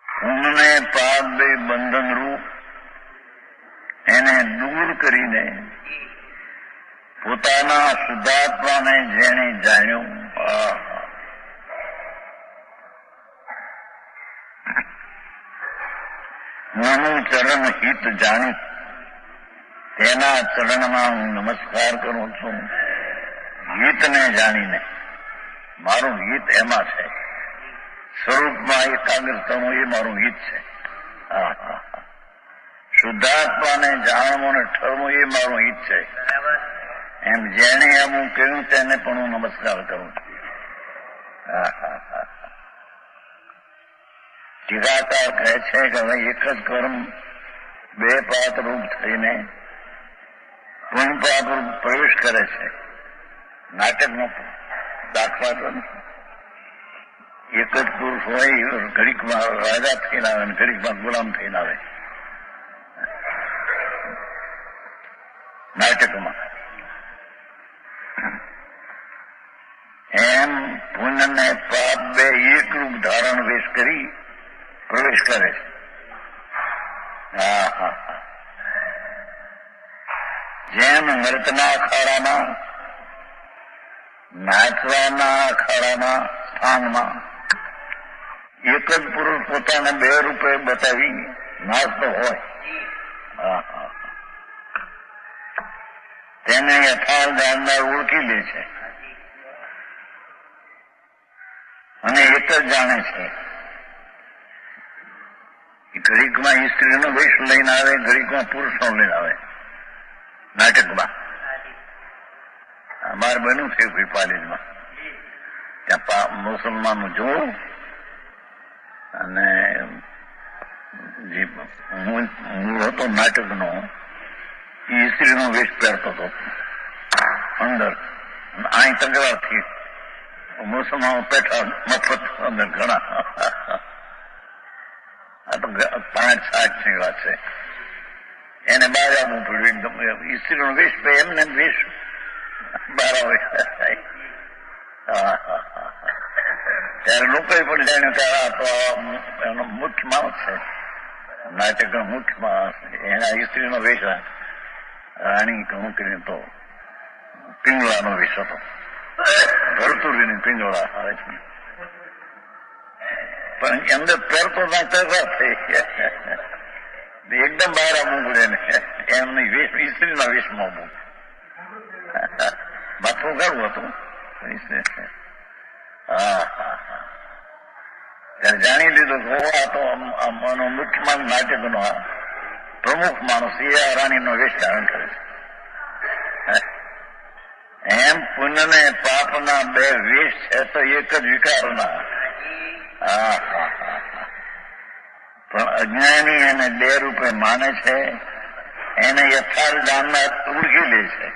પુણ્ય પાપ બે બંધન રૂપ એને દૂર કરીને પોતાના શુદ્ધાત્માને જેણે જાણ્યું. નાનું ચરણ હિત જાણી તેના ચરણમાં હું નમસ્કાર કરું છું. હિતને જાણીને મારું હિત એમાં છે. સ્વરૂપમાં એકાગ્ર થવું એ મારું હિત છે. શુદ્ધાત્માને જાણવું અને ઠરવું એ મારું હિત છે. એમ જેને એમ હું કહ્યું તેને પણ હું નમસ્કાર કરું છું. ટીકાકાર કહે છે કે હવે એક જ કર્મ બે પાત રૂપ થઈને પુનપાપ રૂપ પ્રવેશ કરે છે. નાટકનો દાખલા તો એક જ પુરુષ હોય ઘડીકમાં રાજા થઈને આવે ઘડીકમાં ગુલામ થઈને આવે નાટકમાં. એમ પુણ્ય ને પાપ બે એક રૂપ ધારણ વેશ કરી પ્રવેશ કરે છે. જેમ નૃત્યના અખાડામાં નાચવાના અખાડાના સ્થાનમાં એક જ પુરુષ પોતાને બે રૂપે બતાવી નાચતો હોય તેને યથાર્થ જાણનાર ઓળખી લે છે અને એક જ જાણે છે. ઘડીકમાં સ્ત્રીનો વેશ લઈને આવે ઘડીકમાં પુરુષનો લઈને આવે નાટકમાં. અમારે બન્યું છે પાલીજમાં ત્યાં મુસલમાન જોઉં અને જે મૂળ હતો નાટકનો એ સ્ત્રીનો વેશ પહેરતો હતો અંદર અહીં તકરારથી મુસલમાનો પેઠા મફત અંદર ઘણા. આ તો 5-7 ની વાત છે. એને બહાર આવવું પડ્યું એકદમ સ્ત્રીનો વેશ એમને વેશ બહાર આવે. ત્યારે લોકોએ પણ જાણ્યું કે આ તો એનો મુખ્ય માણસ છે નાટકનો મુખ્ય માણસ. એના સ્ત્રીનો વેશ રાણી કહું કરીને તો પિંગળાનો વેશ હતો. ભરતુરીની પિંગળા આવે છે પણ અંદર પહેરતો ના તરફ એકદમ બહાર આવવું પડે ને એમની વેશ સ્ત્રીના વેશમાં આવવું. માથું કાઢવું હતું. ત્યારે જાણી લીધું કે આ તો મુખ્ય માણસ નાટકનો પ્રમુખ માણસ એ રાણીનો વેશ ધારણ કરે છે. એમ પુણ્ય ને પાપના બે વેશ છે તો એક જ વિકારના. પણ અજ્ઞાની એને બે રૂપે માને છે. એને યથાર્થ જાણનાર ઓળખી લે છે.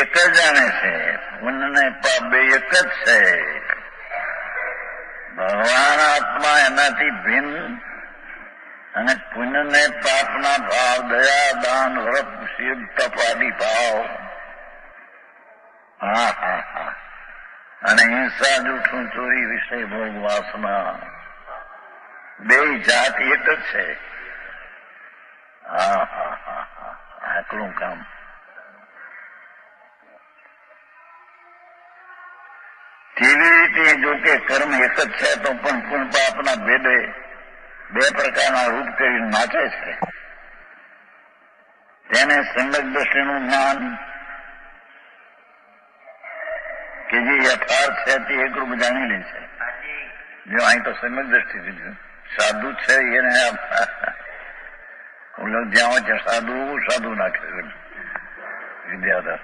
એક જ જાણે છે પુણ્ય ને પાપ બે એક જ છે. ભગવાન આત્મા એનાથી ભિન્ન અને પુણ્ય ને પાપના ભાવ દયા દાન વ્રત શિવ તપ આદિ ભાવ અને હિંસા જૂઠું ચોરી વિષય ભોગ વાસના બે જાત એક જ છે. આકલું કામ. રીતે જો કે કર્મ એક જ છે તો પણ પુણ્ય પાપના ભેદે બે પ્રકારના રૂપ કરી નાચે છે. તેને સમ્યક દ્રષ્ટિનું જ્ઞાન કે જે યથાર્થ છે તે એકરૂપ જાણી લે છે. જો અહીં તો સમ્યક દ્રષ્ટિ કીધું, સાધુ છે એને જ્યાં છે સાધુ સાધુ નાખે વિદ્યાધર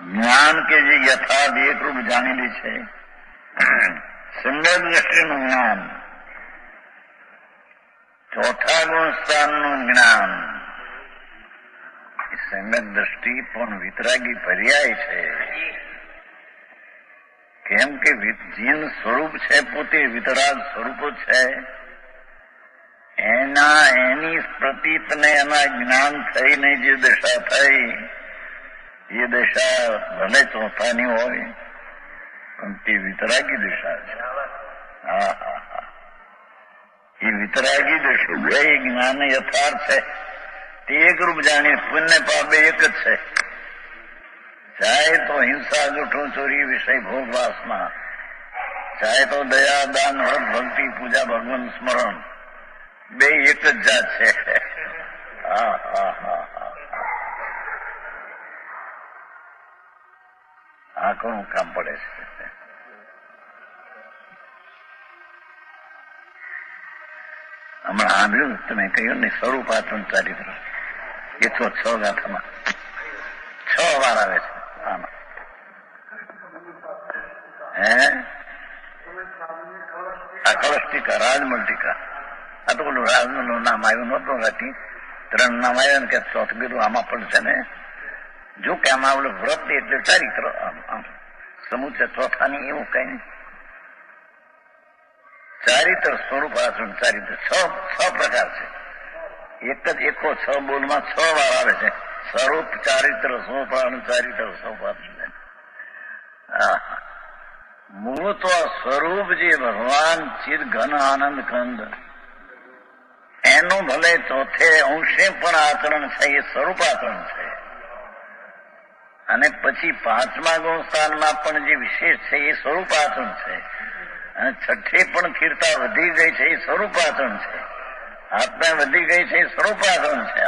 જ્ઞાન કે જે યથાર્થ એકરૂપ જાણેલી છે. સમ્યક દ્રષ્ટિનું જ્ઞાન, ચોથા ગુણ સ્થાનનું જ્ઞાન. સમ્યક દ્રષ્ટિ પણ વિતરાગી પર્યાય છે. કેમ કે જીન સ્વરૂપ છે પોતે વિતરાગ સ્વરૂપ છે. એની પ્રતીતને એના જ્ઞાન થઈને જે દશા થઈ એ દશા ભલે ચોથાની હોય પણ તે વિતરાગી દશા છે. એ વિતરાગી દશા બે જ્ઞાન યથાર્થ છે તે એકરૂપ જાણી પુણ્ય પાપે એક જ છે. ચાહે તો હિંસા, જૂઠું, ચોરી, વિષય, ભોગ, વાસના, ચાહે તો દયા, દાન, વ્રત, ભક્તિ, પૂજા, ભગવાન સ્મરણ, બે એક જ જાત છે. આ ઘણું કામ પડે છે. હમણાં સાંભળ્યું તમે કહ્યું ને સ્વરૂપ આચરણ ચારિત્ર એ તો 6 ગાથામાં 6 વાર આવે છે. આમાં આ કળશ ટીકા, રાજમલ ટીકા, આ તો પેલું રાજમલનું નામ આવ્યું નહોતું નથી, 3 નામ આવ્યા ને કે ચોથું કીધું આમાં પણ છે ને. જો કે આમાં ઓલું વ્રત એટલે ચારિત્ર સમૂહ છે, ચોથાની એવું કઈ નહીં. ચારિત્ર, સ્વરૂપ આચરણ ચારિત્ર 6 પ્રકાર છે. એક જ એકો 6 બોલમાં 6 વાર આવે છે. સ્વરૂપ ચારિત્ર, સોપાન ચારિત્ર, સોપાન. મૂળ તો સ્વરૂપ જે ભગવાન ચિદ ઘન આનંદ કંદ એનું ભલે ચોથે અંશે પણ આચરણ છે એ સ્વરૂપ આચરણ છે. અને પછી 5મા ગુણ સ્થાનમાં પણ જે વિશેષ છે એ સ્વરૂપ આચરણ છે. અને 6ઠે પણ સ્થિરતા વધી ગઈ છે એ સ્વરૂપ આચરણ છે. આત્મા વધી ગઈ છે એ સ્વરૂપ આચરણ છે.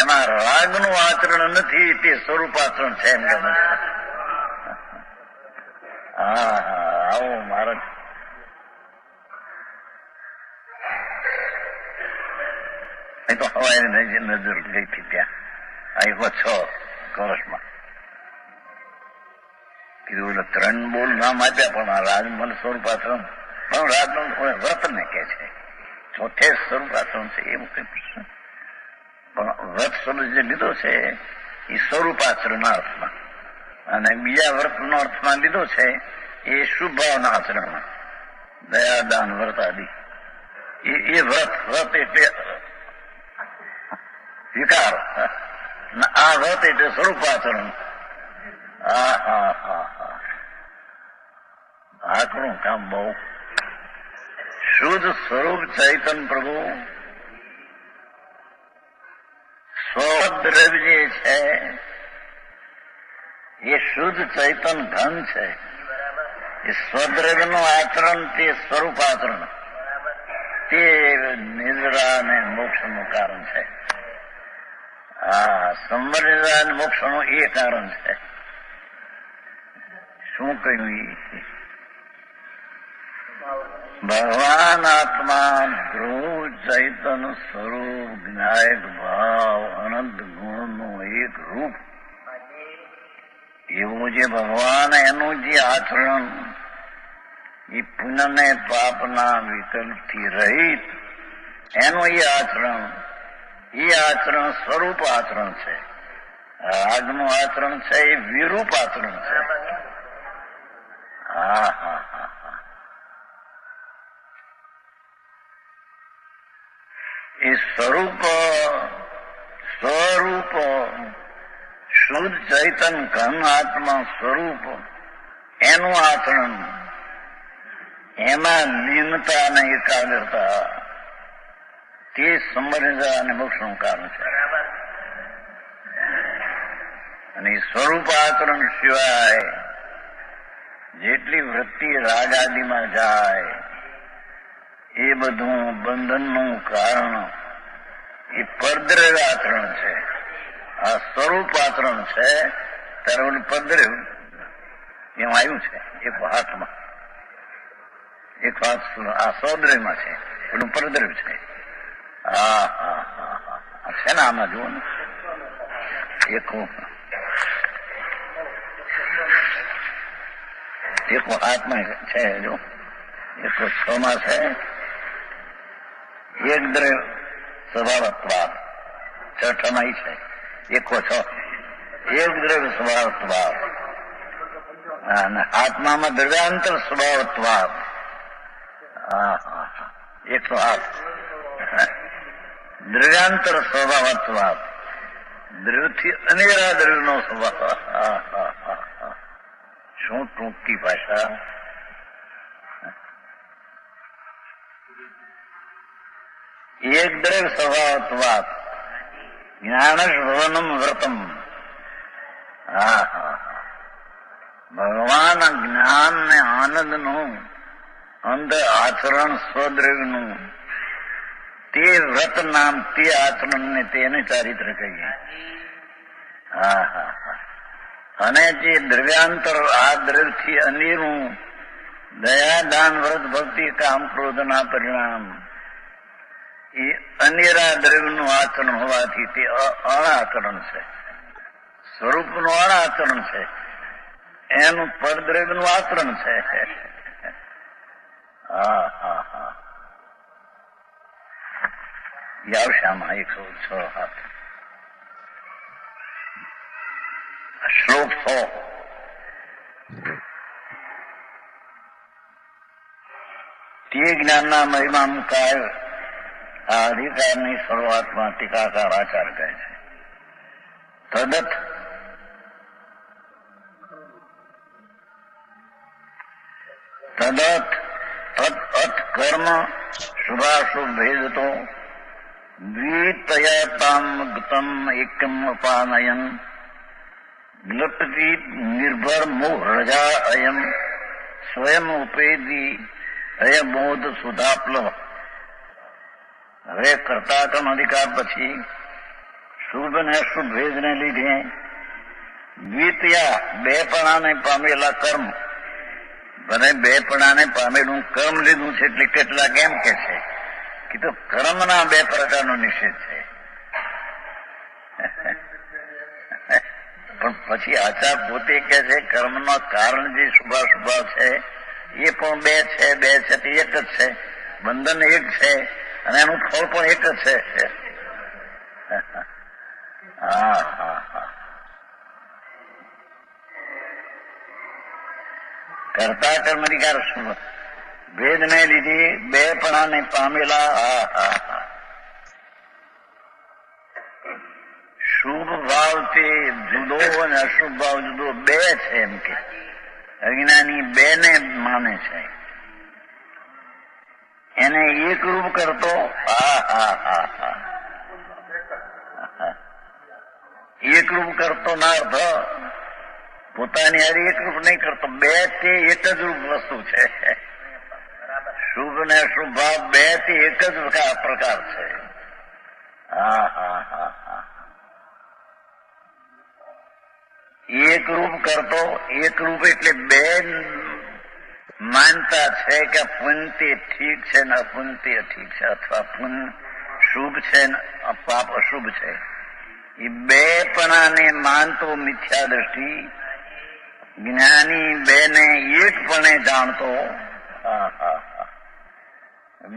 એમાં રાગનું આચરણ નથી, તે સ્વરૂપ આચરણ છે એમ ગમે છે. આવો મહારાજ. એ તો હવાઈ નજર ગઈ હતી ત્યાં આવ્યો 6 કળશમાં કીધું 3 બોલ નામ આપ્યા પણ આ રાજમલ સ્વરૂપાચરણ પણ રાજમલ વ્રત ને કે છે. ચોથે સ્વરૂપાચરણ છે એવું કઈ પ્રશ્ન. પણ વ્રત શબ્દ જે લીધો છે એ સ્વરૂપાચરણના અર્થમાં અને બીજા વ્રતનો અર્થમાં લીધો છે એ શુભ ભાવના આચરણમાં. દયા, દાન, વ્રત આદિ એ વ્રત એટલે વિકાર, આ વ્રત એટલે સ્વરૂપાચરણ. આકડું કામ બહુ. શુદ્ધ સ્વરૂપ ચૈતન પ્રભુ સ્વદ્રવ્ય જે છે એ શુદ્ધ ચૈતન ધન છે. એ સ્વદ્રવ્યનું આચરણ તે સ્વરૂપ આચરણ તે નિદ્રા અને મોક્ષનું કારણ છે. સંવર નિદ્રા અને મોક્ષનું એ કારણ છે. શું કહ્યું? ભગવાન આત્મા ધ્રુવ ચૈતન સ્વરૂપ જ્ઞાયક ભાવ અનંત ગુણનું એક રૂપ એવું જે ભગવાન એનું જે આચરણ એ પુણ્ય ને પાપના વિકલ્પથી રહિત એનું એ આચરણ સ્વરૂપ આચરણ છે. રાજનું આચરણ છે એ વિરૂપ આચરણ છે. એ સ્વરૂપ શુદ્ધ ચૈતન ઘન આત્મા સ્વરૂપ એનું આચરણ, એમાં લીનતા અને એકાગ્રતા તે સંબંધ અને મોક્ષનું કારણ છે. અને સ્વરૂપ આચરણ સિવાય જેટલી વૃત્તિ રાગ આદિમાં જાય એ બધું બંધનનું કારણ એ પરદ્રવ્ય આચરણ છે. આ સ્વરૂપ આચરણ છે ત્યારે ઓલું પરદ્રવ્ય એમ આવ્યું છે. એક હાથમાં એક હાથ આ સૌદ્રવ્યમાં છે, પેલું પરદ્રવ્ય છે. હા હા હા હા છે ને આમાં જુઓ ને એક હાથમાં છે, જો 106 છે. એક દ્રવ્ય સ્વભાવત્વાદ છઠ્ઠામાં છે 106. એક દ્રવ્ય સ્વભાવત્વાદ અને આત્મામાં દ્રવ્યાંતર સ્વભાવત્વાદ. હા હા હા 108 દ્રવ્યાંતર સ્વભાવત્વાદ. દ્રવ્યથી અનેરા દ્રવ્યનો સ્વભાવ. શું ટૂંકી ભાષા. એક દ્રવ્ય સ્વભાવત્વાદ જ્ઞાનશવનમ વ્રતમ. હા હા ભગવાન જ્ઞાન ને આનંદનું અંદર આચરણ સ્વદ્રવ્યનું તે વ્રત નામ તે આચરણ ને તેને ચારિત્ર કહીએ. હા હા હા અને જે દ્રવ્યાંતર આ દ્રવ્યથી અનેરું દયા દાન વ્રત ભક્તિ કામ ક્રોધના પરિણામ એ અનેરા દ્રવ્યનું આચરણ હોવાથી તે અણાચરણ છે. સ્વરૂપનું અણાચરણ છે, એનું પરદ્રવ્યનું આચરણ છે. હા હા હા આવશે આમાં 106 હાથ. શ્લોક 100. તે જ્ઞાનના મહિમા મુકાય આ અધિકારની શરૂઆતમાં ટીકાકાર આચાર કહે છે. તદત તદત તદ કર્મ શુભાશુભ ભેદ તો દ્વિતયાતામ ગતમ એકમ અપાનયન ગ્લપતિ નિર્ભર મોહ રજા અયમ સ્વયં ઉપેદી અયબોધ સુધાપ્લવ. હવે કર્તાકર્મ અધિકાર પછી શુભ અને અશુભ ભેદને લીધે દ્વિતયા બેપણાને પામેલા કર્મ, ભલે બેપણાને પામેલું કર્મ લીધું છે એટલે કેટલાક એમ કે છે કે તો કર્મના 2 પ્રકારનો નિષેધ છે. પણ પછી આચાર પોતે કે છે કર્મનો કારણ જે શુભાશુભ છે એ પણ 2 છે, 2 છે તે એક જ છે. બંધન એક છે અને એનું ફળ પણ એક જ છે. હા હા હા કરતા કર્મ અધિકાર ભેદને લીધે બેપણાને પામેલા. હા હા હા શુભ ભાવ તે જુદો અને અશુભ ભાવ જુદો 2 છે એમ કે અજ્ઞાની 2 ને માને છે. એને એકરૂપ કરતો. હા હા હા હા એકરૂપ કરતો ના અર્થ પોતાની હારે એકરૂપ નહીં કરતો. 2 તે એક જ રૂપ વસ્તુ છે. શુભ ને અશુભ ભાવ 2 તે એક જ પ્રકાર છે. હા હા હા હા એકરૂપ કરતો. એકરૂપ એટલે 2 માનતા છે કે પુણ્ય ઠીક છે ને અપુણ્ય ઠીક છે, અથવા પુણ્ય શુભ છે ને પાપ અશુભ છે. એ 2પણાને માનતો મિથ્યા દ્રષ્ટિ, જ્ઞાની 2 ને એકપણે જાણતો.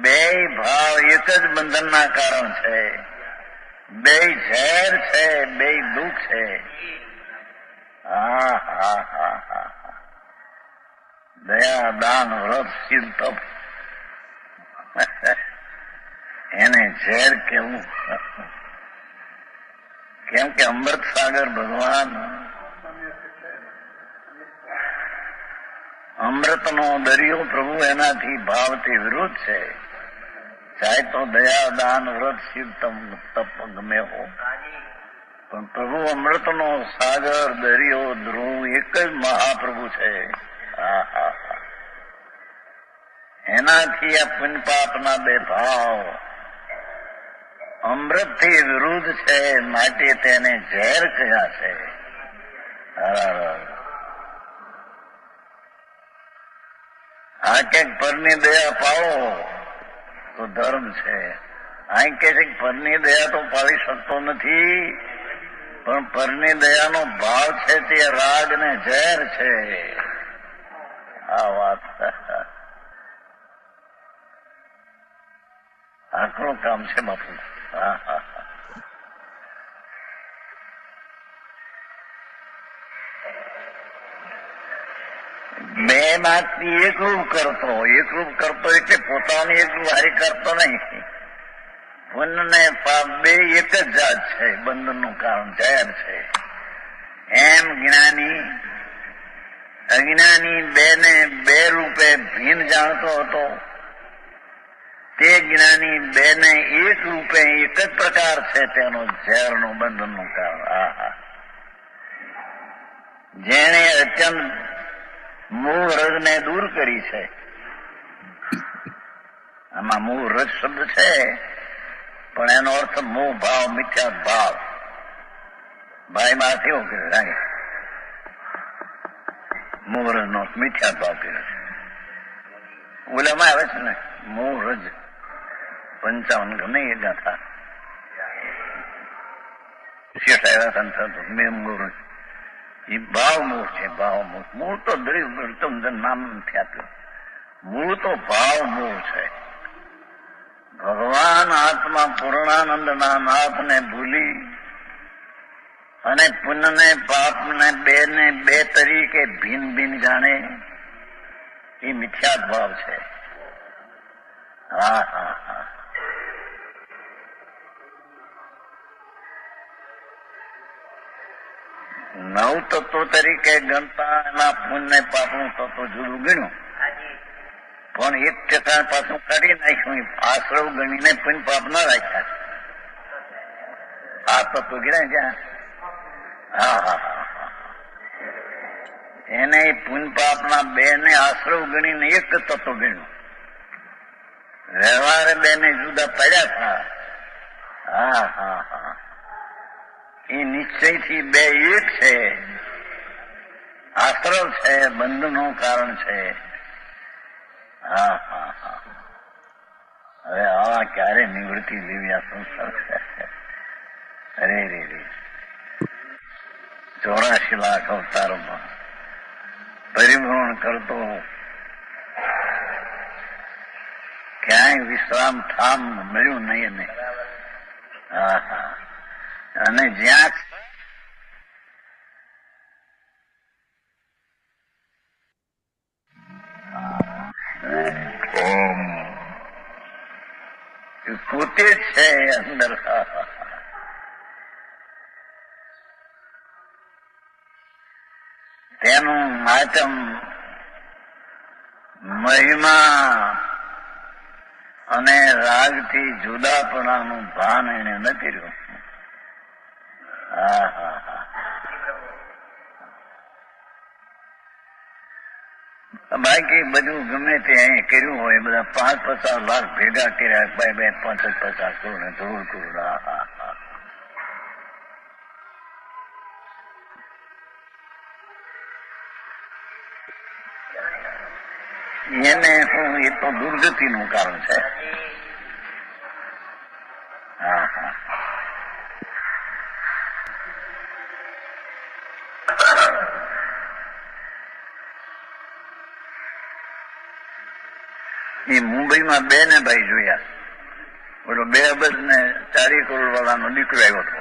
2 ભાવ એક જ બંધનના કારણ છે. 2 ઝેર છે, 2 દુઃખ છે. હા હા હા હા દયા દાન વ્રત શીલ તપ એને ઝેર કેવું. કેમ કે અમૃત સાગર ભગવાન અમૃતનો દરિયો પ્રભુ એનાથી ભાવથી વિરુદ્ધ છે. ચાહે તો દયા દાન વ્રત શિવ તપ ગમે હો, પણ પ્રભુ અમૃતનો સાગર દરિયો ધ્રુવ એક જ મહાપ્રભુ છે. એનાથી આ પુણ્ય પાપના બે ભાવ અમૃતથી વિરુદ્ધ છે, માટે તેને ઝેર કહ્યા છે. આ ક્યાંક પરની દયા પાવો તો ધર્મ છે. આ કે છે પરની દયા તો પાડી શકતો નથી, પણ પરની દયાનો ભાવ છે તે રાગ ને ઝેર છે. આ વાત આકરું કામ છે બાપુ. બે માંથી એકરૂપ કરતો એટલે પોતાની એકલું હારી કરતો નહીં. પુણ્ય ને પાપ બે એક જ જાત છે, બંધનનું કારણ ઝેર છે. એમ જ્ઞાની અજ્ઞાની બે ને બે રૂપે ભીન જાણતો હતો, તે જ્ઞાની બે ને એક રૂપે એક જ પ્રકાર છે તેનો ઝેરનું બંધનનું કારણ. જેણે અત્યંત મૂળ રજને દૂર કરી છે. આમાં મૂળ રજ શબ્દ છે, પણ એનો અર્થ મોહ ભાવ, મિથ્યા ભાવ. ભાઈ માં કેવું કર્યું, મૂળ રજનો મિથ્યા ભાવ કર્યો છે. ઓલામાં આવે છે ને મૂળ રજ 55 ગમે એ ગાથા શેઠ આવ્યા હતા મેં મૂળ એ ભાવ મૂળ છે. ભાવ મૂળ, મૂળ તો દરેક નામ નથી આપ્યું. મૂળ તો ભાવ મૂળ છે. ભગવાન આત્મા પૂર્ણાનંદના નાથને ભૂલી અને પુણ્ય ને પાપ ને બે તરીકે ભિન્ન ભિન્ન જાણે એ મિથ્યા ભાવ છે. નવ તત્વો તરીકે ગણતા એના પુણ્ય પાપનું તત્વ જુદું ગણ્યું, પણ 1% પાછું કાઢી નાખ્યું. આશ્રવ ગણીને પુણ્ય પાપ ના રાખ્યા. આ તત્વ ગણાય ક્યાં? એને પુણ્ય પાપના બે ને આશ્રવ ગણીને એક તત્વ ગણ્યું. વ્યવહારે બે ને જુદા પડ્યા હતા. એ નિશ્ચયથી બે એક છે, આશ્રવ છે, બંધનું કારણ છે. હવે આવા ક્યારે નિવૃત્તિ લેવી આ સંસાર? અરે રે 84 લાખ અવતારોમાં પરિભ્રમણ કરતો ક્યાંય વિશ્રામ ઠામ મળ્યું નહીં એને. અને જ્યાં પોતે જ છે અંદર. તેનું માતમ મહિમા અને રાગથી જુદાપણાનું ભાન એને નથી રહ્યું. બાકી બધું ગમે તે અહીં કર્યું હોય, બધા 5-50 લાખ ભેગા કર્યા, 2-50 કરોડ ને ધૂળ કરોડ. એને શું, એ તો દુર્ગતિનું કારણ છે. એ મુંબઈમાં 2 ને ભાઈ જોયા. બોલો 2 અબજ ને 40 કરોડ વાળાનો દીકરો આવ્યો હતો.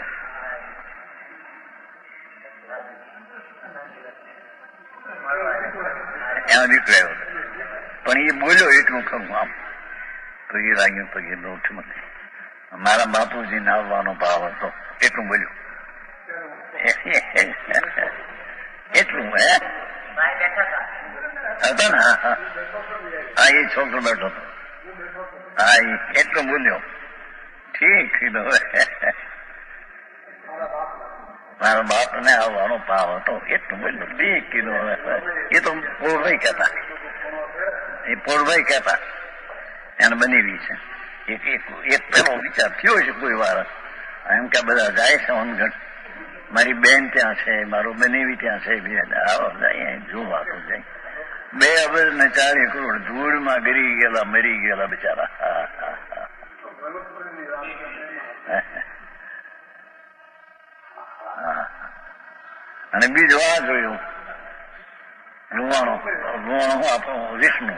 એનો દીકરો આવ્યો હતો, પણ એ બોલ્યો એટલું ખરું, આમ પગે લાગ્યું, પગે નોઠ નથી. મારા બાપુજીને આવવાનો ભાવ હતો એટલું બોલ્યું. એટલું હતા ને? હા, એ છોકરો બેઠો હતો. હા એટલું બોલ્યો. ઠીક કીધું. મારા બાપ ને આવવાનો ભાવ હતો એટલું બોલ્યો. ઠીક કીધું. એ તો પોળભાઈ કહેતા, એ પોળભાઈ કહેતા એને બનેવી છે. એક પેલો વિચાર થયો છે કોઈ વાર, એમ કે બધા જાય છે ઓનગઢ, મારી બેન ત્યાં છે, મારો બનેવી ત્યાં છે, આવો જાય જોવા તો જાય. 2 અબજ ને 4 કરોડ ધૂળમાં ગરી ગયેલા, મરી ગયેલા બિચારા. અને બીજું આ જોયું લુવાણો આપણો વિષ્ણુ,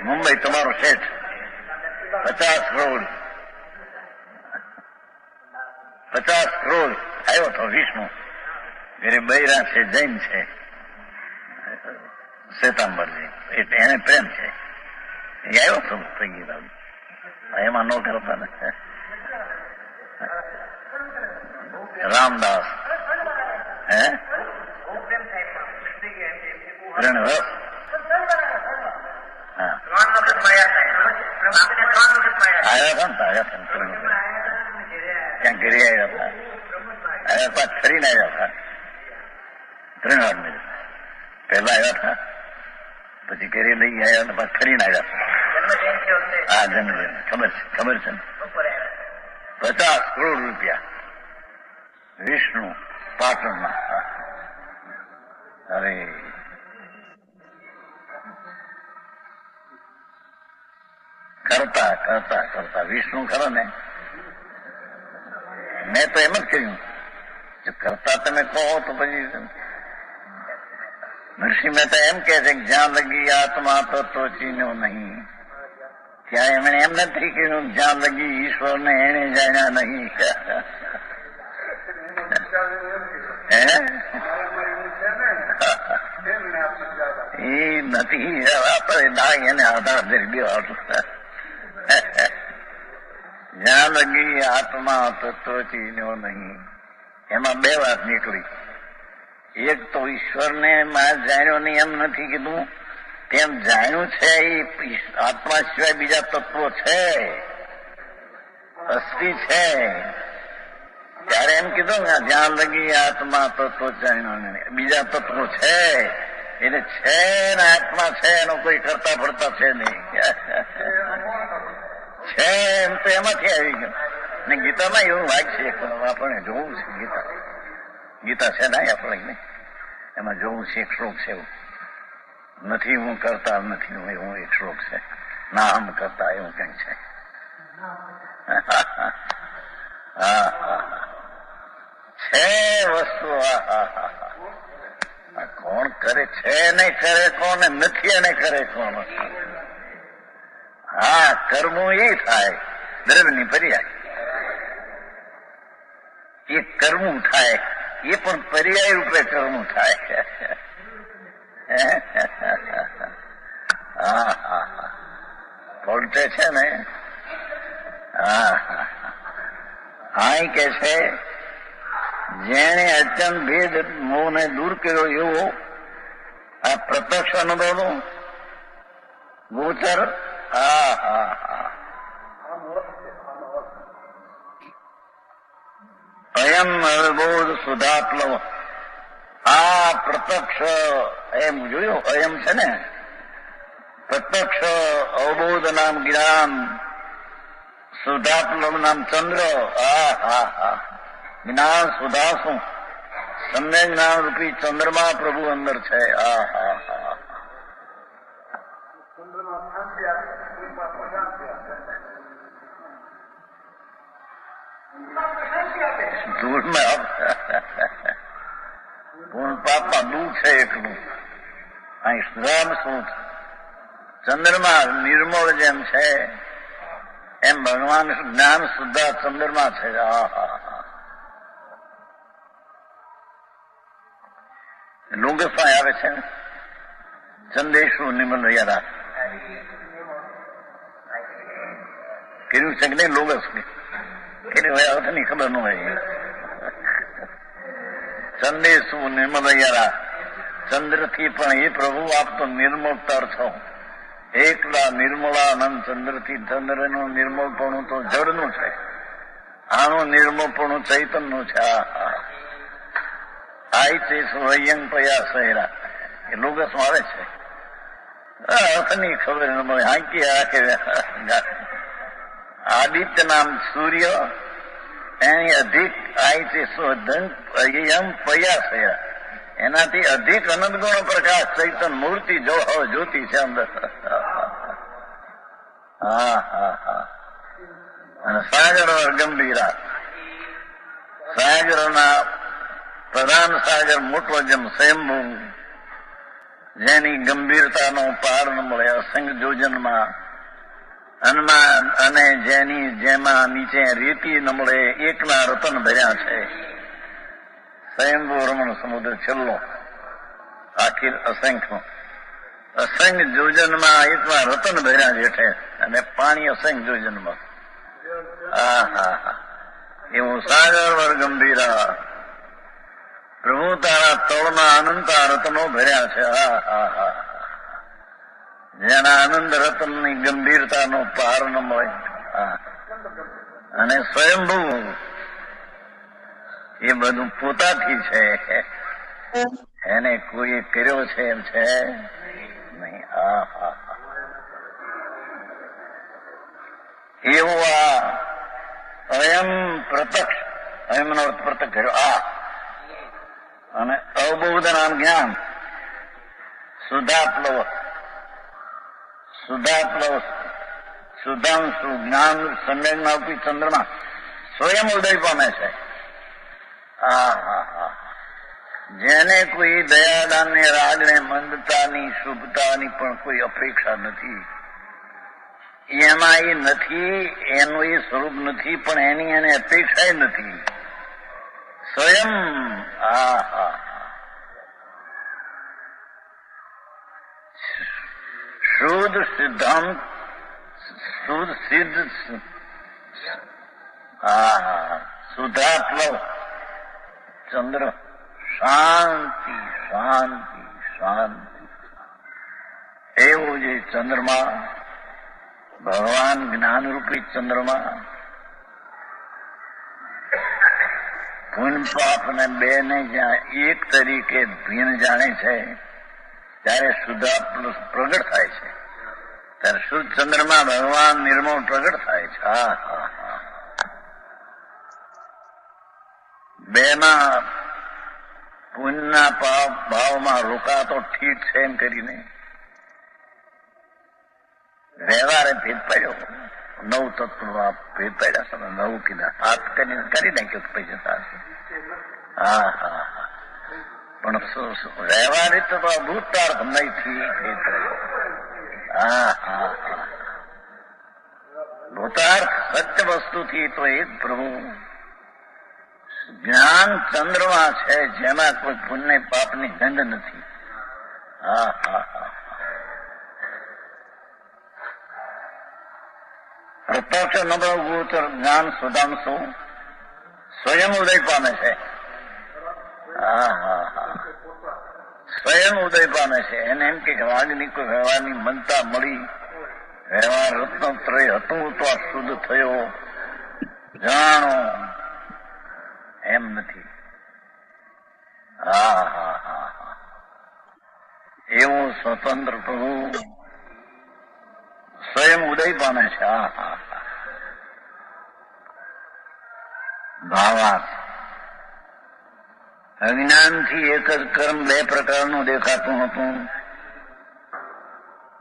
મુંબઈ તમારો શેઠ, 50 કરોડ આવ્યો હતો વિષ્ણુ. ઘરે બૈરા છે, જૈન છે, શ્વેતાંબરજી, એટલે એને પ્રેમ છે. એ આવ્યો હતો સંગીતા, એમાં નો કરતા ને. રામદાસ રણરસ, હા આવ્યા હતા ને, ત્યાં ઘરે આવ્યા હતા, પાછ ફરીને આવ્યા હતા 3 વાર. પહેલા આવ્યા હતા, પછી ઘરે લઈ આવ્યા ને પાછ ફરીને આવ્યા હતા. હા જન્મદિન ખબર છે ને. 50 કરોડ રૂપિયા વિષ્ણુ પાટણમાં. અરે કરતા વિષ્ણુ ખરો ને. મેં તો એમ જ કહ્યું, જો કરતા તમે કહો તો પછી નરસિંહ મહેતા એમ કે છે કે જ્યાં લગી આત્મા તો ચીન્યો નહીં. ત્યાં એમણે એમ નથી કહ્યું જ્યાં લગી ઈશ્વર ને એને જાણ્યા નહીં. એ નથી આપણે ડાય એને આધાર દર્ગ્યો. જ્યાં લગી આત્મા તત્વ ચીન્યો નહીં. એમાં 2 વાત નીકળી. એક તો ઈશ્વરને માં જાણ્યો નહીં એમ નથી કીધું, તેમ જાણ્યું છે એ આત્મા સિવાય બીજા તત્વો છે, અસ્થિ છે. ત્યારે એમ કીધું ને જ્યાં લગી આત્મા તત્વો જાણ્યો નહીં, બીજા તત્વો છે એટલે છે ને આત્મા છે, એનો કોઈ કરતા ફરતા છે નહીં. છે એમ તો એમાંથી આવી ગયું ને. ગીતામાં એવું વાંચશે, આપણે જોવું છે ગીતા છે ને આપણે, એમાં જોવું છે એક શ્લોક છે એવું, નથી હું કરતા નથી હું, એવું એક શ્લોક છે. ના હમ કરતા એવું કઈ છે. છે વસ્તુ. કોણ કરે છે નહીં કરે કોણ, નથી એને કરે કોણ. હા કર્મો એ થાય દ્રવ્યની પર્યાય, એ કર્મું થાય, એ પણ પર્યાય રૂપે કર્મું થાય. બોલતે છે ને. હા કે છે જેણે અચન ભેદ મોહને દૂર કર્યો એવો આ પ્રત્યક્ષ અનુભવનો ગોચર. અયમ અવબોધ સુધાત્મવ. આ પ્રત્યક્ષ એમ જોયું, અયમ છે ને પ્રત્યક્ષ અવબોધ નામ જ્ઞાન, સુધાત્મવ નામ ચંદ્ર. જ્ઞાન સુધા શું, સમ્યક જ્ઞાન રૂપી ચંદ્રમાં પ્રભુ અંદર છે. ધૂળમાં પૂર્ણ પાપમાં દૂધ છે એકલું. અહીં શ્રમ શું, ચંદ્રમાં નિર્મળ જેમ છે એમ ભગવાન જ્ઞાન સુધા ચંદ્રમાં છે. લોગસમાં આવે છે ને ચંદેશુ નિર્મલ યારા કર્યું છે કે નહીં? લોગસ કર્યું હોય આવતા ની ખબર ન હોય. ચંદેશુ નિર્મલ યારા, ચંદ્ર થી પણ એ પ્રભુ આપ તો નિર્મળતર છો. એકલા નિર્મળાનંદ ચંદ્રથી ચંદ્રનું નિર્મળપણું તો જળનું છે, આનું નિર્મળપણું ચૈતનનું છે. આઈ તે સ્વયં પયા સહેરા એ લોગસમાં આવે છે. અર્થની ખબર ન મળે. હાંકી રાખે આદિત્ય નામ સૂર્ય એની અધિક આઈ તે સ્વયં પયા સહેરા એનાથી અધિક અનંત ગુણ પ્રકાશ ચૈતન મૂર્તિ જો જ્યોતિ છે અંદર. હા હા હા. અને સાગર ગંભીરા સાગરના પ્રધાન સાગર મોટો જેમ સ્વયંભુ જેની ગંભીરતાનો પાર ન મળે અસંગ જોજનમાં અનમાં અને જેમાં નીચે રેતી ન મળે એકના રતન ભર્યા છે. સ્વયંભુ રમણ સમુદ્ર છેલ્લો આખીર અસંખ્ય અસંખ્ય જોજનમાં એકમાં રતન ભર્યા જેઠે અને પાણી અસંખ્ય જોજનમાં. હા હા હા. એવું સાગર વર ગંભીરા પ્રભુ તારા તળમાં અનંતા રત્નો ભર્યા છે. હા હા હા. જેના આનંદ રત્નની ગંભીરતાનો પાર ન મળે. અને સ્વયંભૂ એ બધું પોતાથી છે, એને કોઈ કર્યો છે એમ છે નહીં. હા હા. એવું આ અયમ પ્રત્યક્ષ અયમનો અર્થ પ્રત્યક્ષ કર્યો. અને અબોધ નામ જ્ઞાન સુધાપ્લવ સુધાંશુ જ્ઞાન સંવેદના રૂપી ચંદ્રમાં સ્વયં ઉદય પામે છે. હા હા હા. જેને કોઈ દયાદાનને રાગને મંદતાની શુભતાની પણ કોઈ અપેક્ષા નથી. એમાં એ નથી, એનું એ સ્વરૂપ નથી, પણ એની એને અપેક્ષા નથી. સ્વયં શુદ્ધ સિદ્ધાંત શુદ્ધ સિદ્ધ સુધાત્મક ચંદ્ર શાંતિ શાંતિ શાંતિ. એવું જે ચંદ્રમાં ભગવાન જ્ઞાનરૂપી ચંદ્રમાં પુણ્ય પાપ ને બે ને જ્યાં એક તરીકે ભીન જાણે છે ત્યારે શુદ્ધાત્મા પ્રગટ થાય છે. ત્યારે શુદ્ધ ચંદ્રમાં ભગવાન નિર્મળ પ્રગટ થાય છે. હા હા હા. બેમાં પુણ્યના પાપ ભાવમાં રોકાતો ઠીક છે એમ કરીને વ્યવહારે ભેદ પાડ્યો. 9 તત્વમાં ભેદ પાડ્યા તમે 9 કીધા. હાથ કરીને કરી નાખ્યો પૈસા સાથે. હા હા હા. પણ વ્યવહારિક તો ભૂતાર્થ નહીંથી ભેદ પાડ્યો. હા હા હા. ભૂતાર્થ સત્ય વસ્તુથી તો એક પ્રભુ જ્ઞાન ચંદ્રમાં છે જેમાં કોઈ પુણ્ય પાપની ગંધ નથી. હા હા હા. પ્રત્યક્ષ નભૂત જ્ઞાન સુધાંશુ સ્વયં ઉદય પામે છે. હા હા હા. સ્વયં ઉદય પામે છે. એને એમ કે રાગની કોઈ વ્યવહારની મનતા મળી, વ્યવહાર રત્નત્રય હતું તો આ શુદ્ધ થયો જાણો એમ નથી. હા હા હા હા. એવું સ્વતંત્ર પ્રભુ સ્વયં ઉદય પામે છે. હા હા હા. ભાવાર્થ અજ્ઞાનથી એક જ કર્મ 2 પ્રકારનું દેખાતું હતું.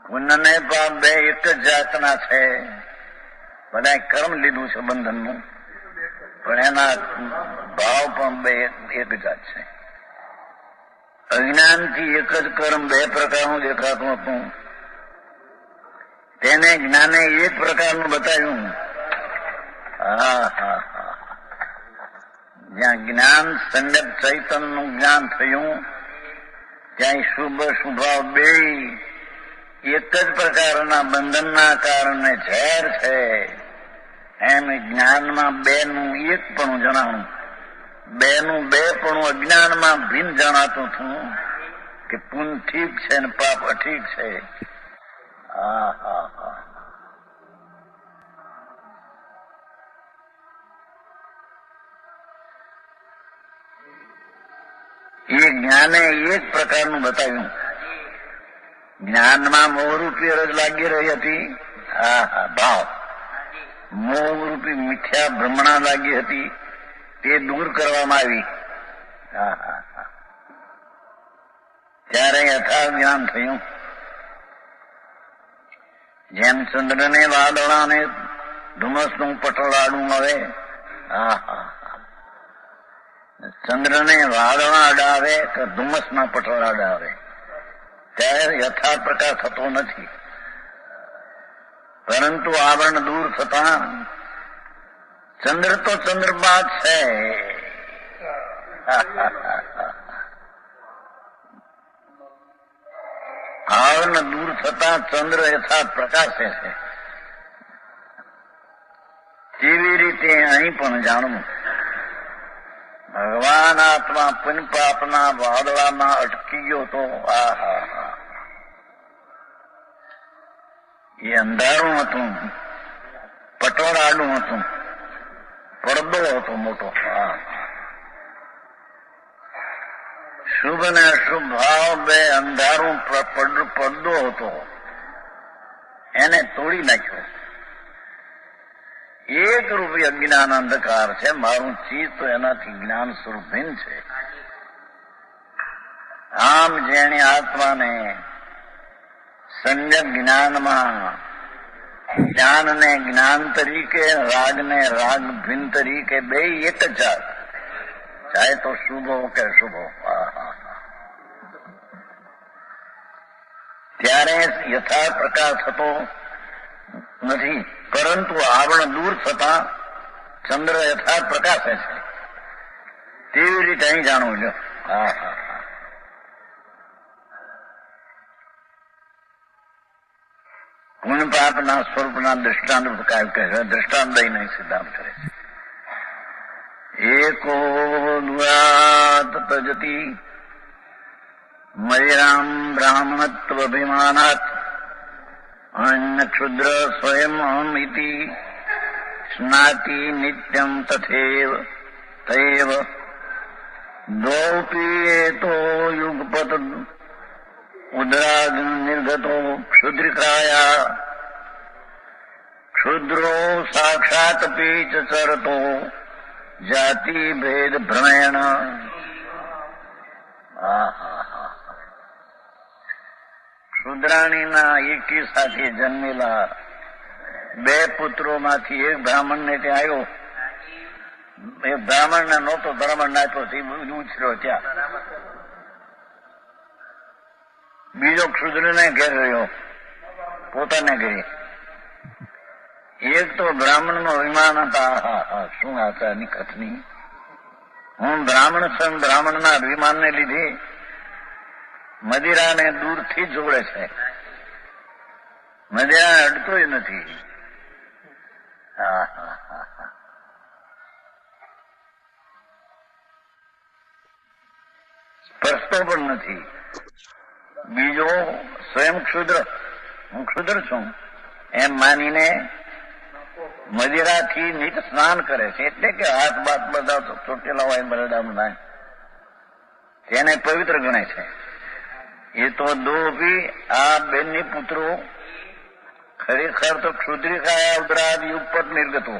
પુણ્ય ને પાપ 2 એક જ જાતના છે. બધા કર્મ લીધું છે બંધનનું, પણ એના ભાવ પણ 2 એક જાત છે. અજ્ઞાનથી એક જ કર્મ 2 પ્રકારનું દેખાતું હતું. તેને જ્ઞાને એક પ્રકારનું બતાવ્યું. હા હા હા. જ્યાં જ્ઞાન સમ્યક ચૈતનનું જ્ઞાન થયું ત્યાં શુભ શુભાવ 2 એક જ પ્રકારના બંધનના કારણે ઝેર છે. એમ જ્ઞાનમાં 2 નું 1 પણ જણાવું. 2 નું 2 પણ અજ્ઞાનમાં ભિન્ન જણાતું હતું કે પુણ્ય ઠીક છે ને પાપ અઠીક છે. હા હા હા એ જ્ઞાને એક પ્રકારનું બતાવ્યું. જ્ઞાનમાં મોહરૂપી રજ લાગી રહી હતી. હા હા ભાવ મોહરૂપી મિથ્યા ભ્રમણા લાગી હતી, તે દૂર કરવામાં આવી. હા હા હા ત્યારે યથાર્થ જ્ઞાન થયું. જેમ ચંદ્રને વાદળાને ધુમ્મસનું પટોળાડું મળે. હા હા ચંદ્રને વાદળા અડાવે કે ધુમ્મસના પટોળા અડાવે, ત્યારે યથાર્થ પ્રકાશ થતો નથી. પરંતુ આવરણ દૂર થતા ચંદ્ર તો ચંદ્રબા છે. આવરણ દૂર થતા ચંદ્ર યથાર્થ પ્રકાશે છે. તેવી રીતે અહીં પણ જાણવું. ભગવાન આત્મા પુન પાપના વાદળામાં અટકી ગયો તો એ અંધારું હતું, પટોળાડું હતું, પડદો હતો મોટો. શુભ ને અશુભ ભાવ બે અંધારું પડદો હતો, એને તોડી નાખ્યો. એક રૂપી અજ્ઞાન અંધકાર છે. મારું ચિત્ત તો એનાથી જ્ઞાન સ્વરૂપ ભિન્ન છે. આમ જેણે આત્માને સમ્યક જ્ઞાનમાં જ્ઞાનને જ્ઞાન તરીકે, રાગને રાગ ભિન્ન તરીકે બે એક જ જાત, ચાહે તો શુભ હો કે અશુભ હો, ત્યારે યથાર્થ પ્રકાશ થતો નથી. પરંતુ આવરણ દૂર થતા ચંદ્ર યથાર્થ પ્રકાશે છે. તેવી રીતે અહીં જાણવું છે. હા હા પુણ્ય પાપના સ્વરૂપના દ્રષ્ટાંત દ્રષ્ટાંત દઈને સિદ્ધાંત કરે છે. એકો દુરાત તજતી મયરામ બ્રાહ્મણત્વ અભિમાનાત અન્ય ક્ષુદ્ર સ્વયં અહમ ઇતિ સ્નાતિ નિત્યમ તથૈવ તૈવ દ્વૌપી એતો યુગપત ઉદરાગ નિર્ગતો ક્ષુદ્રિકાયા ક્ષુદ્રો સાક્ષાત પીચ ચરતો જાતિ ભેદ ભ્રમેણ. ક્ષુદ્રાણીના એકી સાથે જન્મેલા બે પુત્રોમાંથી એક બ્રાહ્મણને ત્યાં આવ્યો. એ બ્રાહ્મણને નહોતો, બ્રાહ્મણ નાખ્યો ઉછર્યો ત્યાં. બીજો ક્ષુદ્રને ઘેર રહ્યો, પોતાને ઘરે. એક તો બ્રાહ્મણનો અભિમાન હતા. શું આચારની કથની, હું બ્રાહ્મણ છું. બ્રાહ્મણના અભિમાનને લીધે મદિરાને દૂરથી જોડે છે. મદિરા અડતોય નથી. સ્પર્શતો પણ નથી. બીજો સ્વયં ક્ષુદ્ર, હું ક્ષુદ્ર છું એમ માનીને મદિરાથી નિત સ્નાન કરે છે. એટલે કે હાથ બાથ બધા ચોટેલા હોય બરડામાં, તેને પવિત્ર ગણે છે. એ તો દોભી આ બેનની પુત્રો ખરેખર તો ક્ષુદ્રિકાયા ઉદરાદ યુગપત નિર્ગતો,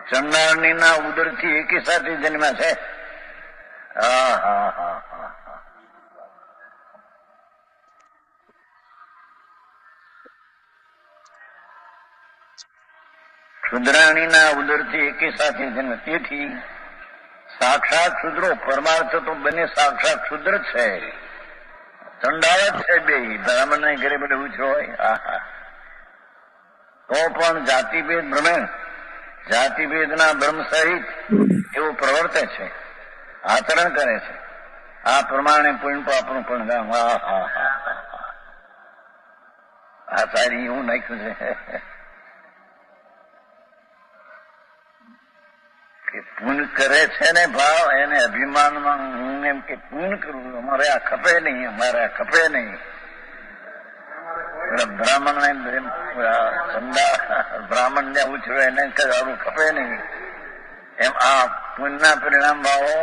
ચંડાળનીના ઉદરથી એકી સાથે જન્મ્યા છે. ક્ષુદ્રાણીના ઉદરથી એકી સાથે જન્મ. તેથી સાક્ષાત ક્ષુદ્રો, પરમાર્થ તો બંને સાક્ષાત ક્ષુદ્ર છે. ચંડાળ જ છે બે. બ્રાહ્મણ ને ઘરે બધે ઉછરો હોય. તો પણ જાતિભેદ ભ્રમે, જાતિભેદના ભ્રમ સહિત એવું પ્રવર્તે છે, આચરણ કરે છે. આ પ્રમાણે પુણ્ય પાપનું પણ ગામ. આ સારી એવું નાખ્યું છે કે પૂન કરે છે ને ભાવ, એને અભિમાનમાં હું એમ કે પૂન કરું, અમારે આ ખપે નહીં, અમારે આ ખપે નહીં. બ્રાહ્મણ ને ઉછળે એને કદારું ખપે નહીં એમ આ પુણ્યના પરિણામ ભાવો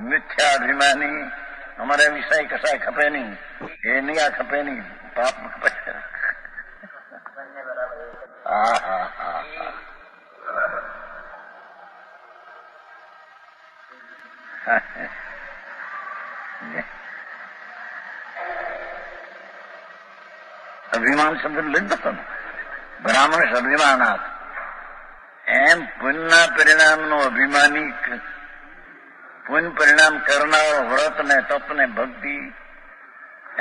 મિથ્યાભિમાની અમારે વિષય કશાય ખપે નહીં એ નહીં આ ખપે નહીં પાપ ખપે. હા હા હા અભિમાન શબ્દ લીધો હતો બ્રાહ્મણ અભિમાનાત એમ પુણ્યના પરિણામ નો અભિમાની પુણ્ય પરિણામ કરનારો વ્રત ને તપ ને ભક્તિ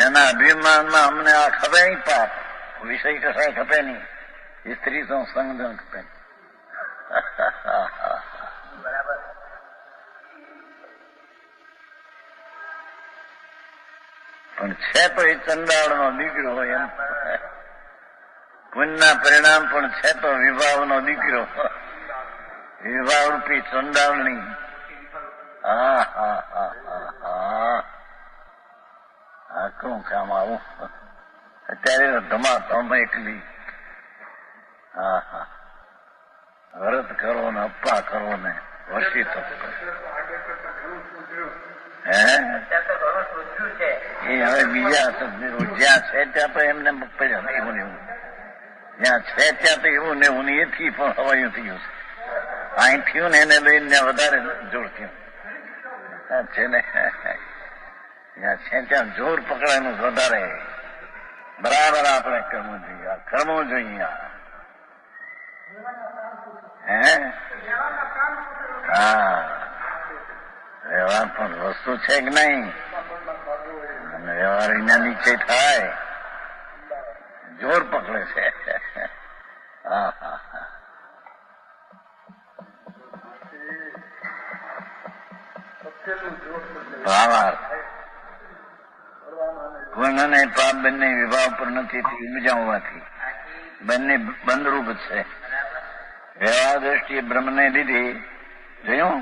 એના અભિમાનમાં અમને આ ખપે નહીં પાપ વિષય કશાય ખપે નહીં સ્ત્રી સંસંગ ખપે પણ છે તો એ ચંડાળ નો દીકરો હોય એમ પુણ્યના પરિણામ પણ છે તો વિવાહ નો દીકરો વિવાહ રૂપી ચંડાળની. હા હા હા હા હા આખું કામ આવું અત્યારે ધમાધમ એકલી. હા હા વ્રત કરો ને અપ્પા કરો ને વર્ષી તપ કરો. હે એ હવે બીજા જ્યાં છે ત્યાં તો એમને પડ્યા એવું ને એવું જ્યાં છે ત્યાં તો એવું ને એવું એથી પણ હવાયું થયું છે અહીં થયું ને એને લઈને વધારે જોર થયું છે ને જ્યાં છે ત્યાં જોર પકડાયનું વધારે બરાબર આપણે કરવું જોઈએ આ કરવું જોઈએ હે હા વ્યવહાર પણ વસ્તુ છે કે નહીં અને વ્યવહાર એના નીચે થાય જોર પકડે છે. હા હા હા ભાવાર્થ ગુણ અને પાપ બંને વિભાવ પર નથી ઉપજાવવાથી બંને બંધરૂપ છે. વ્યવહાર દ્રષ્ટિએ બ્રહ્મને લીધી જોયું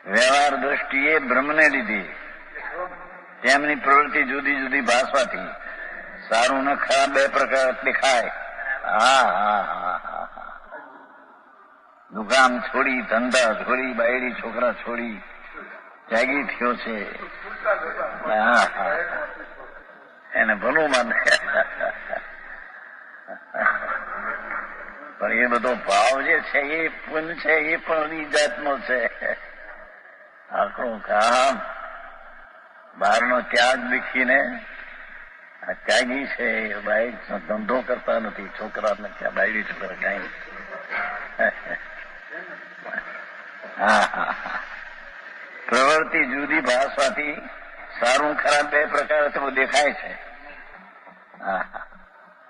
વ્યવહાર દ્રષ્ટિએ બ્રહ્મને લીધી તેમની પ્રવૃત્તિ જુદી જુદી ભાષવાથી સારું ને ખરાબ બે પ્રકાર દેખાય. હા હા હા હા હા દુકાન છોડી ધંધા છોડી બાયડી છોકરા છોડી ત્યાગી થયો છે. હા હા એને ભલું માને પણ એ બધો ભાવ જે છે એ પુણ્ય છે એ પણ એ જાતનો છે. આખું કામ બહારનો ત્યાગ દીખીને આ ત્યાગી છે બાઈક ધંધો કરતા નથી છોકરાને ત્યાં બાયડી છોકરા કઈ. હા હા હા પ્રવૃત્તિ જુદી ભાષાથી સારું ખરાબ બે પ્રકાર તો દેખાય છે. હા હા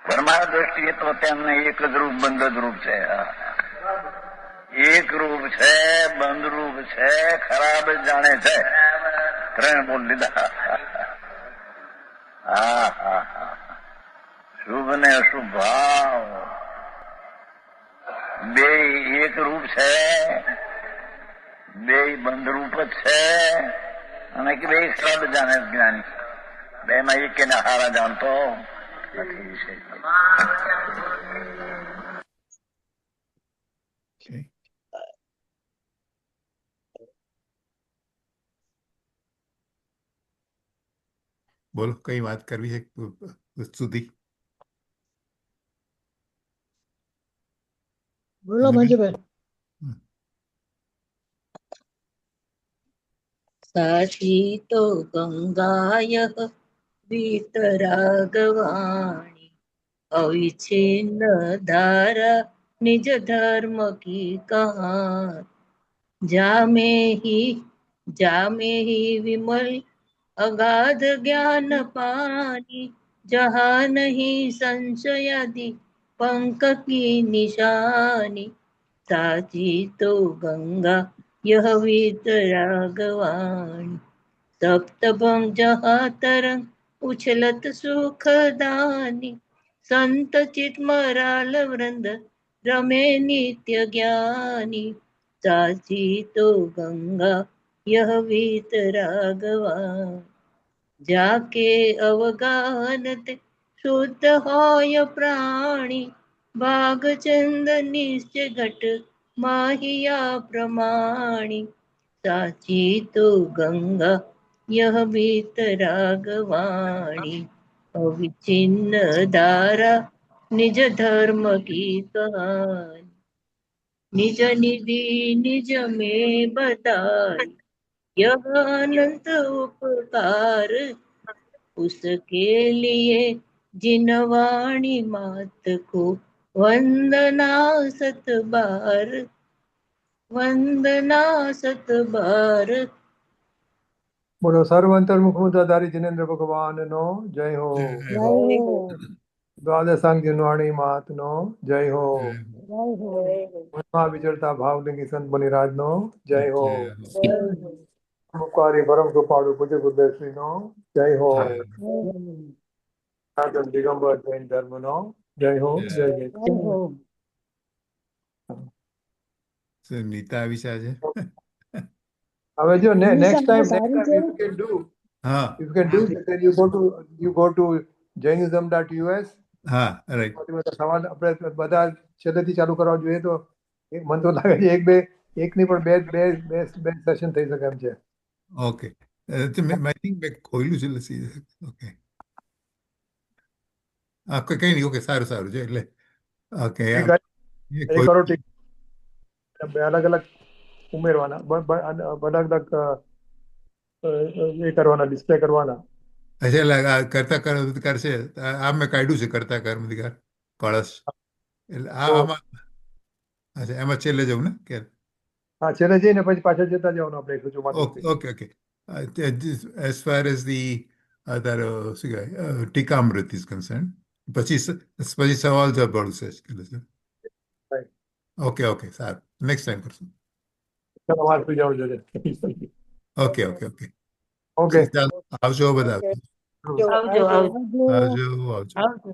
પરમાર્થ દ્રષ્ટિએ તો તેમને એક જ રૂપ બંધ જ રૂપ છે. એક રૂપ છે બંધ રૂપ છે ખરાબ જ જાણે છે. ત્રણ બોલ લીધા. હા હા હા શુભ ને અશુભ ભાવ બે એક રૂપ છે બે બંધ રૂપ જ છે અને કે બે ખરાબ જાણે જ્ઞાની બે માં એક કે હારા જાણતો નથી વિષય. Okay. બોલો કઈ વાત કરવી છે સુધી બોલો મંજુભાઈ. સાચી તો ગંગાય વીતરાગવાણી અવિચ્છિન્ન ધારા નિજ ધર્મ કી કહાન જામે ही विमल अगाध ज्ञान पानी जहाँ नहीं संशयादि पंक की निशानी साची तो गंगा यह वीतरागवाणी सप्तभंग जहाँ तरंग उछलत सुखदानी संत चित मराल वृंद रमे नित्य ज्ञानी साची तो गंगा यह वीतरागवाणी जाके अवगाहनते શુદ્ધ હોય પ્રાણી ભાગચંદ નિશ્ચય ઘટ માહિયા પ્રમાણી સાચી તો ગંગા यह वीतरागवाणी अविच्छिन्न धारा निज धर्म की कहानी निज निधि निज में बताई यह अनंत उपकार उसके लिए जिन वाणी मात को वंदना सत बार બોલો સર્વંતર્મુખ મુદ્રાધારી જિનેન્દ્ર ભગવાનનો જય હો. જય હો દ્વાદશાંગ જનવાણી માતનો જય હો. જય હો મનમાં વિચરતા ભાવલિંગી સંત બલિરાજનો જય હો. જય હો મુખારી પરમ કૃપાળુ પૂજ્ય ગુરુદેવશ્રીનો જય હો. જય હો સનાતન દિગંબર જૈન ધર્મનો જય હો. જય જય. જય હો નીતા આવી છે આજે. હવે જો નિશા નેક્સ્ટ ટાઈમ સારી if છે you can do હા if you can do then you go to jainism.us. હા રાઈટ. બધા સવાલ આપણે બધા છેલ્લેથી ચાલુ કરવા જોઈએ તો મને તો લાગે છે એકની પણ બે સેશન થઈ શકે એમ છે. ઓકે આઈ થિંક મેં ખોલ્યું છે લસી. ઓકે હા કઈ નહીં. ઓકે સારું સારું છે એટલે ઓકે એ કરો ઠીક. બે અલગ અલગ ઉમેરવાના અલગ અલગ એ કરવાના ડિસ્પ્લે કરવાના. અચ્છા કરતા કરશે. આ મેં કાઢ્યું છે કરતા કર્મધિકાર કળશ એટલે આમાં અચ્છા એમાં છેલ્લે જવું ને કે હા છેલ્લે જઈને પછી પાછળ જતા જવાનું આપણે 144. Okay okay okay as far as the તારો શું કહેવાય ટીકામૃત ઇઝ કન્સર્ન પછી સવાલ જવાબ છે. ઓકે ઓકે સારું નેક્સ્ટ ટાઈમ કરશું. તમારે સુઈ જવું જોઈએ. ઓકે ઓકે ઓકે ઓકે આવજો બધા. આવજો આવજો આવજો આવજો. આવજો